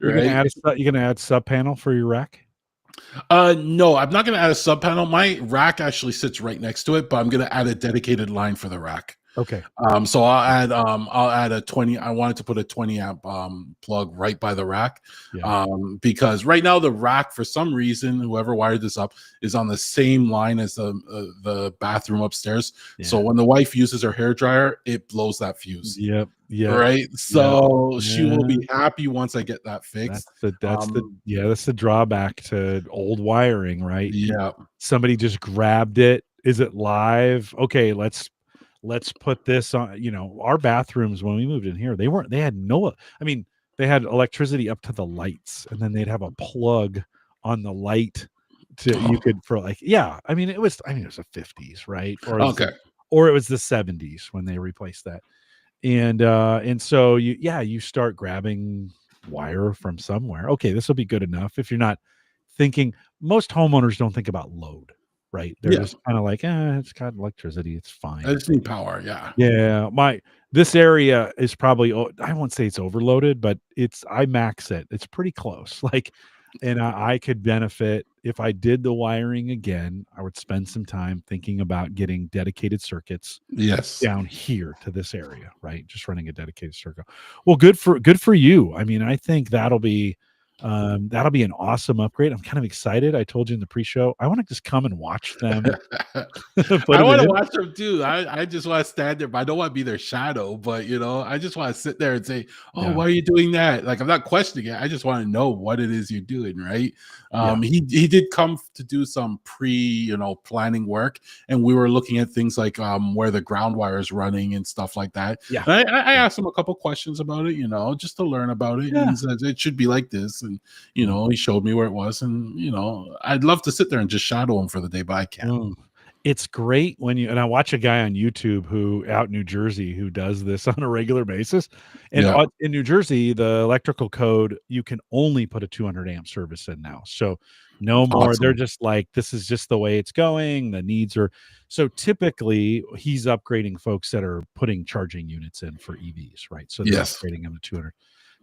S1: You're gonna add sub panel for your rack?
S2: No, I'm not gonna add a sub panel. My rack actually sits right next to it, but I'm gonna add a dedicated line for the rack.
S1: Okay.
S2: So I'll add a 20. I wanted to put a 20 amp plug right by the rack. Because right now the rack, for some reason, whoever wired this up, is on the same line as the bathroom upstairs. So when the wife uses her hair dryer, it blows that fuse.
S1: Yep.
S2: Right. So she will be happy once I get that fixed.
S1: That's the drawback to old wiring, right?
S2: Yeah.
S1: Somebody just grabbed it. Is it live? Okay, let's put this on. Our bathrooms when we moved in here, they had electricity up to the lights, and then they'd have a plug on the light it was the 50s, right? Or it was the 70s when they replaced that. And so you start grabbing wire from somewhere. Okay, this will be good enough. If you're not thinking, most homeowners don't think about load, right? They're just kind of like, it's got electricity, it's fine.
S2: I just need power.
S1: This area is probably, I won't say it's overloaded, but I max it. It's pretty close. And I could benefit if I did the wiring again. I would spend some time thinking about getting dedicated circuits down here to this area, right? Just running a dedicated circuit. Well, good for you. I mean, I think that'll be That'll be an awesome upgrade. I'm kind of excited. I told you in the pre-show, I want to just come and watch them put
S2: I
S1: it
S2: want to
S1: in.
S2: watch them too. I just want to stand there, but I don't want to be their shadow. But I just want to sit there and say, "Oh,
S1: Yeah,
S2: why are you doing that?" Like I'm not questioning it. I just want to know what it is you're doing, right?
S1: yeah,
S2: He did come to do some planning work, and we were looking at things like where the ground wire is running and stuff like that.
S1: yeah,
S2: And I
S1: yeah,
S2: asked him a couple questions about it, just to learn about it. And
S1: yeah.
S2: he says it should be like this, and
S1: Mm,
S2: he showed me where it was, and I'd love to sit there and just shadow him for the day, but I can't.
S1: mm. It's great when and I watch a guy on YouTube who out in New Jersey who does this on a regular basis. And
S2: Yeah,
S1: in New Jersey, the electrical code, you can only put a 200 amp service in now. So no more. They're
S2: awesome.
S1: just like, this is just the way it's going. The needs are so typically he's upgrading folks that are putting charging units in for EVs, right? So they're
S2: Yes.
S1: upgrading them to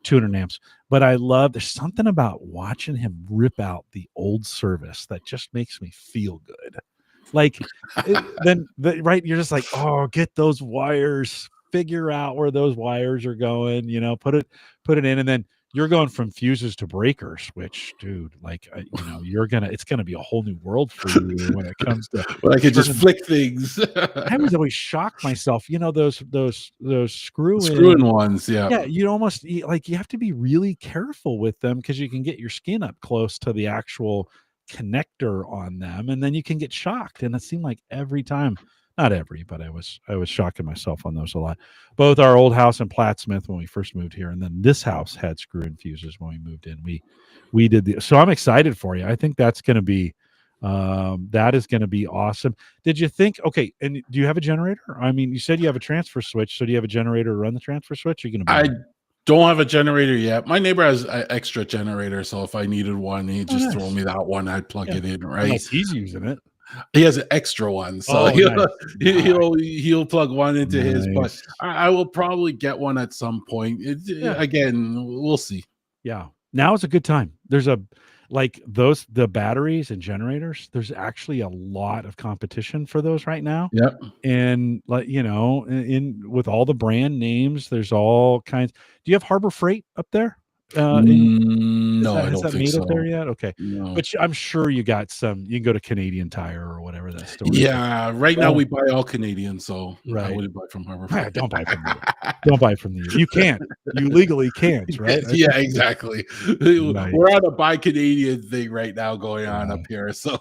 S1: 200 amps. But I love there's something about watching him rip out the old service that just makes me feel good. Like, right, you're just like, "Oh, get those wires, figure out where those wires are going, put it in," and then you're going from fuses to breakers, which, dude, like, it's gonna be a whole new world for you when it comes to
S2: But I could just
S1: turning.
S2: flick things.
S1: I was always shocked myself, those
S2: Screwing
S1: screw-in.
S2: ones, yeah.
S1: Yeah, you have to be really careful with them because you can get your skin up close to the actual connector on them, and then you can get shocked. And it seemed like every time, not every, but I was shocking myself on those a lot. Both our old house in Plattsmouth when we first moved here, and then this house had screw-in fuses when we moved in. We did so I'm excited for you. I think that is gonna be awesome. Did you think okay, and do you have a generator? I mean, you said you have a transfer switch, so do you have a generator to run the transfer switch? Or are you gonna buy
S2: I
S1: one?
S2: don't have a generator yet. My neighbor has an extra generator, so if I needed one, he'd
S1: Oh,
S2: just throw
S1: nice.
S2: me that one. I'd plug
S1: Yeah.
S2: it in, right?
S1: Unless he's using it.
S2: He has an extra one, so
S1: Oh, nice. Nice.
S2: he'll plug one into his, but
S1: Nice.
S2: I will probably get one at some point.
S1: Yeah.
S2: Again, we'll see.
S1: Yeah. Now is a good time. There's the batteries and generators, there's actually a lot of competition for those right now.
S2: Yep.
S1: And in with all the brand names, there's all kinds. Do you have Harbor Freight up there? In
S2: No, I
S1: has
S2: don't
S1: that
S2: think
S1: made it there
S2: so.
S1: yet? Okay.
S2: No.
S1: But I'm sure you got some you can go to Canadian Tire or whatever that store is.
S2: Yeah, right now
S1: Well,
S2: we buy all Canadian, so I
S1: right.
S2: wouldn't buy from Harbor
S1: Ah,
S2: Freight.
S1: don't buy from the U don't buy from the U You can't. You legally can't, right? I
S2: Yeah,
S1: think
S2: exactly.
S1: nice.
S2: We're on a buy Canadian thing right now going on
S1: Yeah,
S2: up here. So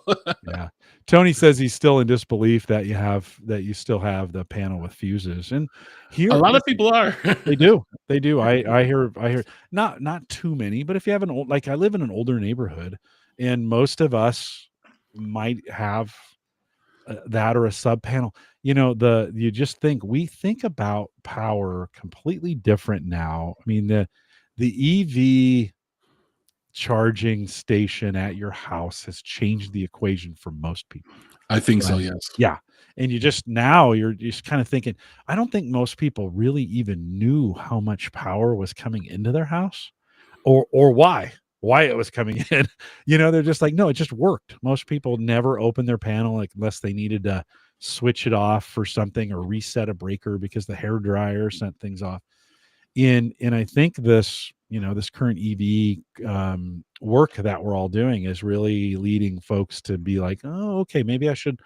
S1: yeah. Tony says he's still in disbelief that you still have the panel with fuses, and
S2: a
S1: here
S2: lot of
S1: listen,
S2: people are.
S1: they do, they do. I hear not too many, but if you have an old like I live in an older neighborhood, and most of us might have that or a sub panel. You just we think about power completely different now. I mean, the EV charging station at your house has changed the equation for most people.
S2: I think so,
S1: Right.
S2: yes.
S1: Yeah. And you're just kind of thinking, I don't think most people really even knew how much power was coming into their house or why it was coming in. They're just like, no, it just worked. Most people never opened their panel like unless they needed to switch it off for something or reset a breaker because the hair dryer sent things off. And I think this current EV work that we're all doing is really leading folks to be like, oh, okay, maybe I should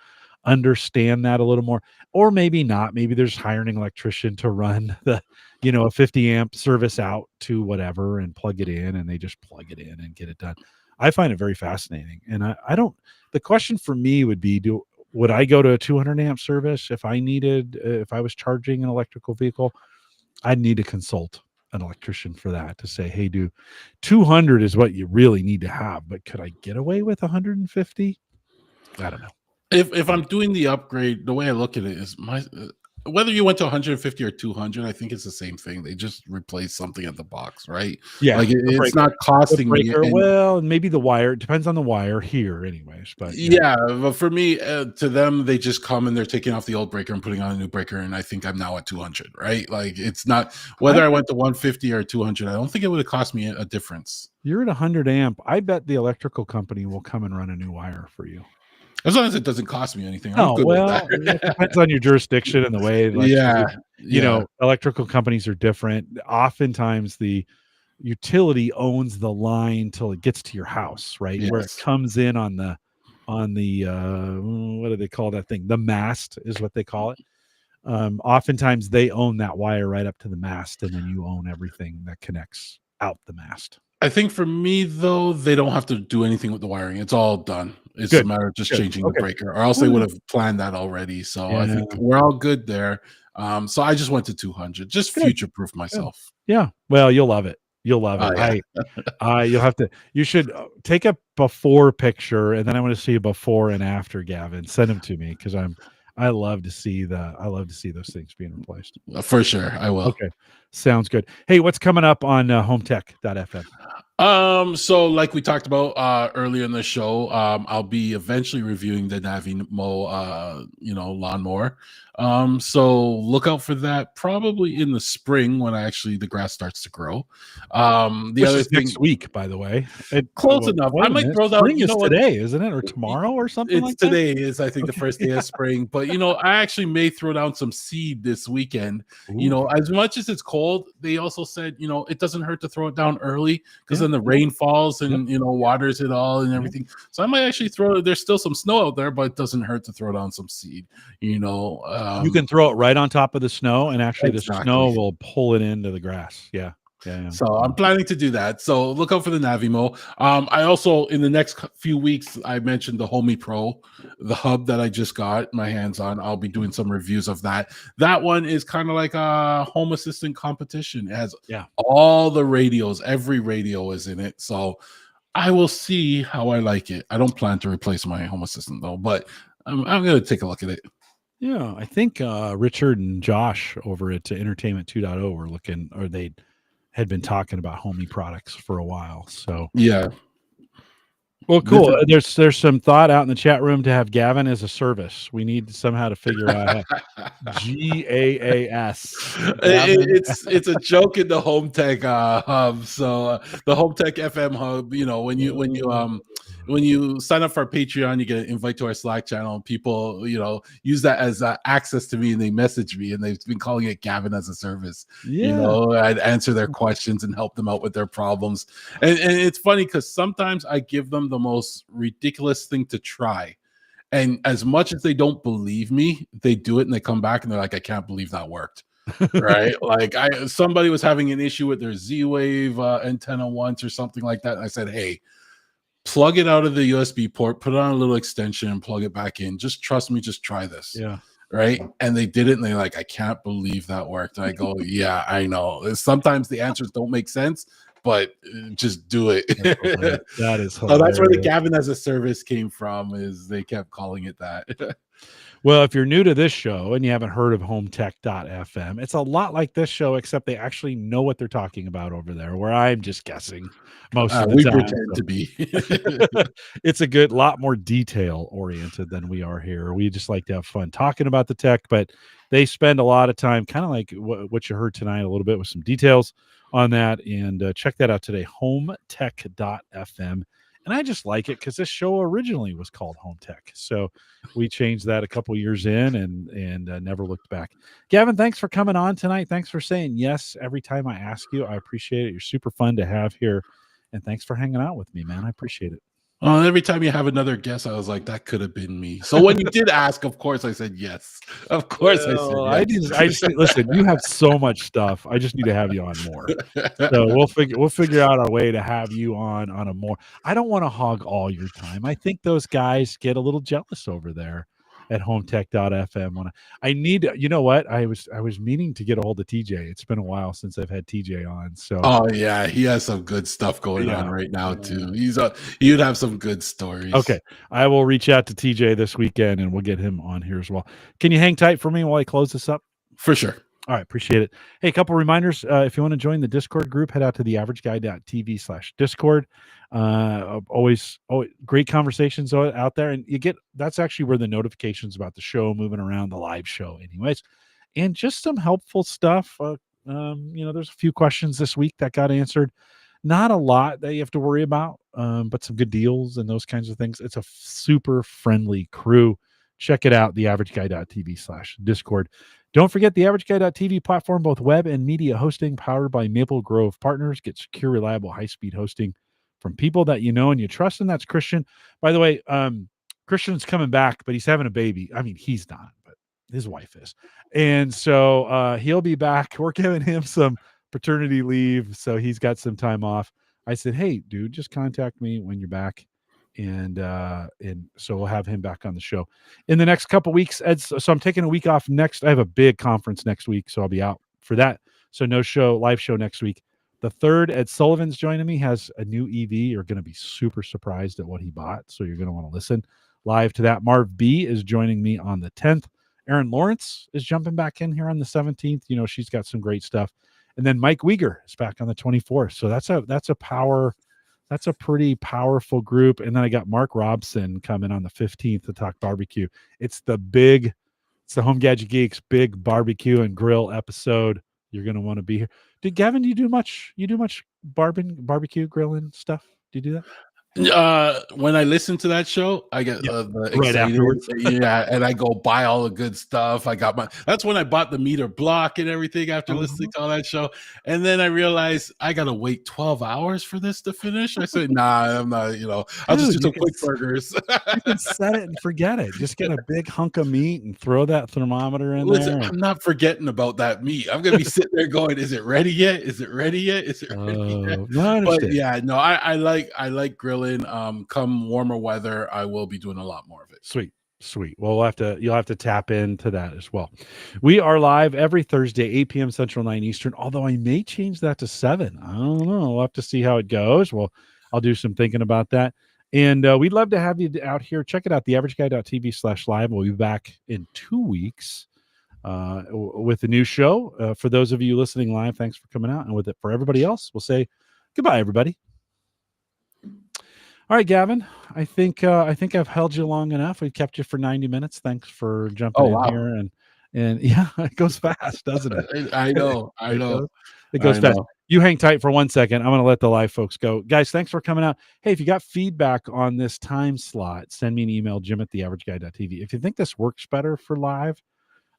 S1: understand that a little more, or maybe not. Maybe there's hiring an electrician to run a 50 amp service out to whatever and plug it in, and they just plug it in and get it done. I find it very fascinating, and I don't. The question for me would be, would I go to a 200 amp service if if I was charging an electrical vehicle? I'd need to consult an electrician for that to say, hey, 200 is what you really need to have, but could I get away with 150? I don't know.
S2: If I'm doing the upgrade, the way I look at it is whether you went to 150 or 200, I think it's the same thing. They just replace something at the box, right?
S1: Yeah,
S2: Like
S1: the
S2: it's
S1: breaker.
S2: not
S1: The
S2: costing me.
S1: breaker,
S2: And
S1: well, and maybe the wire. It depends on the wire here anyways, but yeah.
S2: yeah, but for me, to them, they just come and they're taking off the old breaker and putting on a new breaker, and I think I'm now at 200, right? Like it's not
S1: I
S2: whether I
S1: bet
S2: went to 150 or 200. I don't think it would have cost me a difference.
S1: you're at 100 amp. I bet the electrical company will come and run a new wire for you.
S2: As long as it doesn't cost me anything, I'm
S1: Oh,
S2: good with
S1: well, it depends
S2: that.
S1: on your jurisdiction and the way
S2: Yeah,
S1: electrical
S2: yeah.
S1: electrical companies are different. Oftentimes utility owns the line till it gets to your house, right? Where it
S2: Yes.
S1: comes in on the what do they call that thing? The mast is what they call it. Oftentimes they own that wire right up to the mast, and then you own everything that connects out the mast.
S2: I think for me though, they don't have to do anything with the wiring. It's all done. It's a
S1: Good,
S2: matter of just
S1: good.
S2: changing the
S1: Okay.
S2: breaker, or else they would have planned that already. So I think
S1: Yeah,
S2: we're all good there. So I just went to 200, just
S1: good,
S2: future proof
S1: good.
S2: myself.
S1: Yeah. Well, you'll love it. You'll love
S2: Oh
S1: it.
S2: yeah.
S1: You'll have to. You should take a before picture, and then I want to see a before and after. Gavin, send them to me because I love to see those things being replaced.
S2: For sure, I will.
S1: Okay, sounds good. Hey, what's coming up on HomeTech.fm?
S2: So like we talked about earlier in the show, I'll be eventually reviewing the Navimo lawnmower. So look out for that probably in the spring when the grass starts to grow. The
S1: Which
S2: other
S1: is
S2: thing,
S1: next week, by the way.
S2: close enough. I
S1: Wait a
S2: might
S1: minute.
S2: throw down,
S1: Spring is
S2: what?
S1: today, isn't it, or tomorrow, or something
S2: It's
S1: like that?
S2: today is I think the
S1: Okay.
S2: first day of spring, but I actually may throw down some seed this weekend.
S1: Ooh,
S2: As much as it's cold, they also said, it doesn't hurt to throw it down early because
S1: yeah,
S2: then the rain falls
S1: yep,
S2: and waters it all and
S1: yep.
S2: everything. So I might actually there's still some snow out there, but it doesn't hurt to throw down some seed,
S1: You can throw it right on top of the snow, and actually the
S2: exactly.
S1: snow will pull it into the grass. Yeah, yeah, yeah.
S2: So I'm planning to do that. So look out for the Navimo. I also in the next few weeks I mentioned the Homey Pro, the hub that I just got my hands on. I'll be doing some reviews of that. That one is kind of like a home assistant competition. It has
S1: Yeah.
S2: all the radios, every radio is in it. So I will see how I like it. I don't plan to replace my home assistant though, but I'm going to take a look at it.
S1: Yeah, I think Richard and Josh over at Entertainment 2.0 were looking, or they had been talking about Homey products for a while. So,
S2: Yeah.
S1: well,
S2: This
S1: cool.
S2: is
S1: There's some thought out in the chat room to have Gavin as a service. We need somehow to figure out how GAAS Gavin.
S2: it's a joke in the home tech hub. So the home tech FM hub, when you sign up for our Patreon, you get an invite to our Slack channel. And people, use that as access to me, and they message me, and they've been calling it Gavin as a service.
S1: Yeah.
S2: I'd answer their questions and help them out with their problems. And it's funny because sometimes I give them the most ridiculous thing to try. And as much as they don't believe me, they do it and they come back and they're like, I can't believe that worked. Right? Like somebody was having an issue with their Z-Wave antenna once or something like that. And I said, hey, plug it out of the USB port, put it on a little extension and plug it back in. Just trust me, just try this.
S1: Yeah.
S2: Right. And they did it and they're like, I can't believe that worked. And I go, yeah, I know. Sometimes the answers don't make sense, but just do it.
S1: That is hilarious.
S2: So that's where the Gavin as a service came from, is they kept calling it that.
S1: Well, if you're new to this show and you haven't heard of HomeTech.fm, it's a lot like this show, except they actually know what they're talking about over there, where I'm just guessing most of the
S2: we
S1: time.
S2: pretend to be.
S1: It's a lot more detail oriented than we are here. We just like to have fun talking about the tech, but they spend a lot of time, kind of like what you heard tonight, a little bit with some details on that. And check that out today, HomeTech.fm. And I just like it because this show originally was called Home Tech. So we changed that a couple years in and never looked back. Gavin, thanks for coming on tonight. Thanks for saying yes every time I ask you. I appreciate it. You're super fun to have here. And thanks for hanging out with me, man. I appreciate it.
S2: Every time you have another guess, I was like, that could have been me. So when you did ask, of course, I said yes. Of course,
S1: Well,
S2: I said yes.
S1: I just listen. You have so much stuff. I just need to have you on more. So we'll figure out our way to have you on a more. I don't want to hog all your time. I think those guys get a little jealous over there at HomeTech.fm. When I need, you know what? I was meaning to get a hold of TJ. It's been a while since I've had TJ on. So
S2: oh yeah, he has some good stuff going on right now too. You'd have some good stories.
S1: Okay, I will reach out to TJ this weekend and we'll get him on here as well. Can you hang tight for me while I close this up?
S2: For sure.
S1: All right, appreciate it. Hey, a couple reminders. If you want to join the Discord group, head out to theaverageguy.tv/Discord. Always great conversations out there. And that's actually where the notifications about the show moving around, the live show anyways. And just some helpful stuff. There's a few questions this week that got answered. Not a lot that you have to worry about, but some good deals and those kinds of things. It's a super friendly crew. Check it out, theaverageguy.tv/Discord. Don't forget the AverageGuy.tv platform, both web and media hosting, powered by Maple Grove Partners. Get secure, reliable, high-speed hosting from people that you know and you trust, and that's Christian. By the way, Christian's coming back, but he's having a baby. I mean, he's not, but his wife is. And so he'll be back. We're giving him some paternity leave, so he's got some time off. I said, hey, dude, just contact me when you're back. And so we'll have him back on the show in the next couple weeks. Ed, so I'm taking a week off next. I have a big conference next week, so I'll be out for that. So no live show next week. The third, Ed Sullivan's joining me, has a new EV. You're going to be super surprised at what he bought, so you're going to want to listen live to that. Marv B is joining me on the 10th. Erin Lawrence is jumping back in here on the 17th. You know, she's got some great stuff. And then Mike Uyghur is back on the 24th. So that's a pretty powerful group. And then I got Mark Robson coming on the 15th to talk barbecue. It's the Home Gadget Geeks big barbecue and grill episode. You're going to want to be here. Gavin, do you do much barbecue grilling stuff? Do you do that?
S2: When I listen to that show, I get
S1: right afterwards.
S2: Yeah, and I go buy all the good stuff. That's when I bought the meter block and everything after listening to all that show. And then I realized I gotta wait 12 hours for this to finish. I said, nah, I'm not, I'll just do some quick burgers.
S1: You can set it and forget it. Just get a big hunk of meat and throw that thermometer in there.
S2: I'm not forgetting about that meat. I'm gonna be sitting there going, is it ready yet? Is it ready yet? Is it ready yet?
S1: No,
S2: but yeah, no, I like grilling. Come warmer weather, I will be doing a lot more of it.
S1: Sweet. Well, you'll have to tap into that as well. We are live every Thursday, 8 p.m. Central, 9 Eastern, although I may change that to 7. I don't know. We'll have to see how it goes. Well, I'll do some thinking about that. And we'd love to have you out here. Check it out, theaverageguy.tv/live. We'll be back in 2 weeks with a new show. For those of you listening live, thanks for coming out. And for everybody else, we'll say goodbye, everybody. All right, Gavin, I think I've held you long enough. We've kept you for 90 minutes. Thanks for jumping in here. And yeah, it goes fast, doesn't it?
S2: I know.
S1: It goes fast. You hang tight for 1 second. I'm going to let the live folks go. Guys, thanks for coming out. Hey, if you got feedback on this time slot, send me an email, jim@theaverageguy.tv. If you think this works better for live,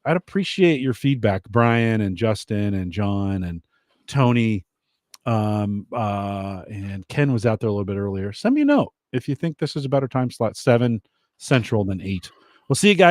S1: I'd appreciate your feedback. Brian and Justin and John and Tony. And Ken was out there a little bit earlier. Send me a note if you think this is a better time slot, 7 Central than 8. We'll see you guys.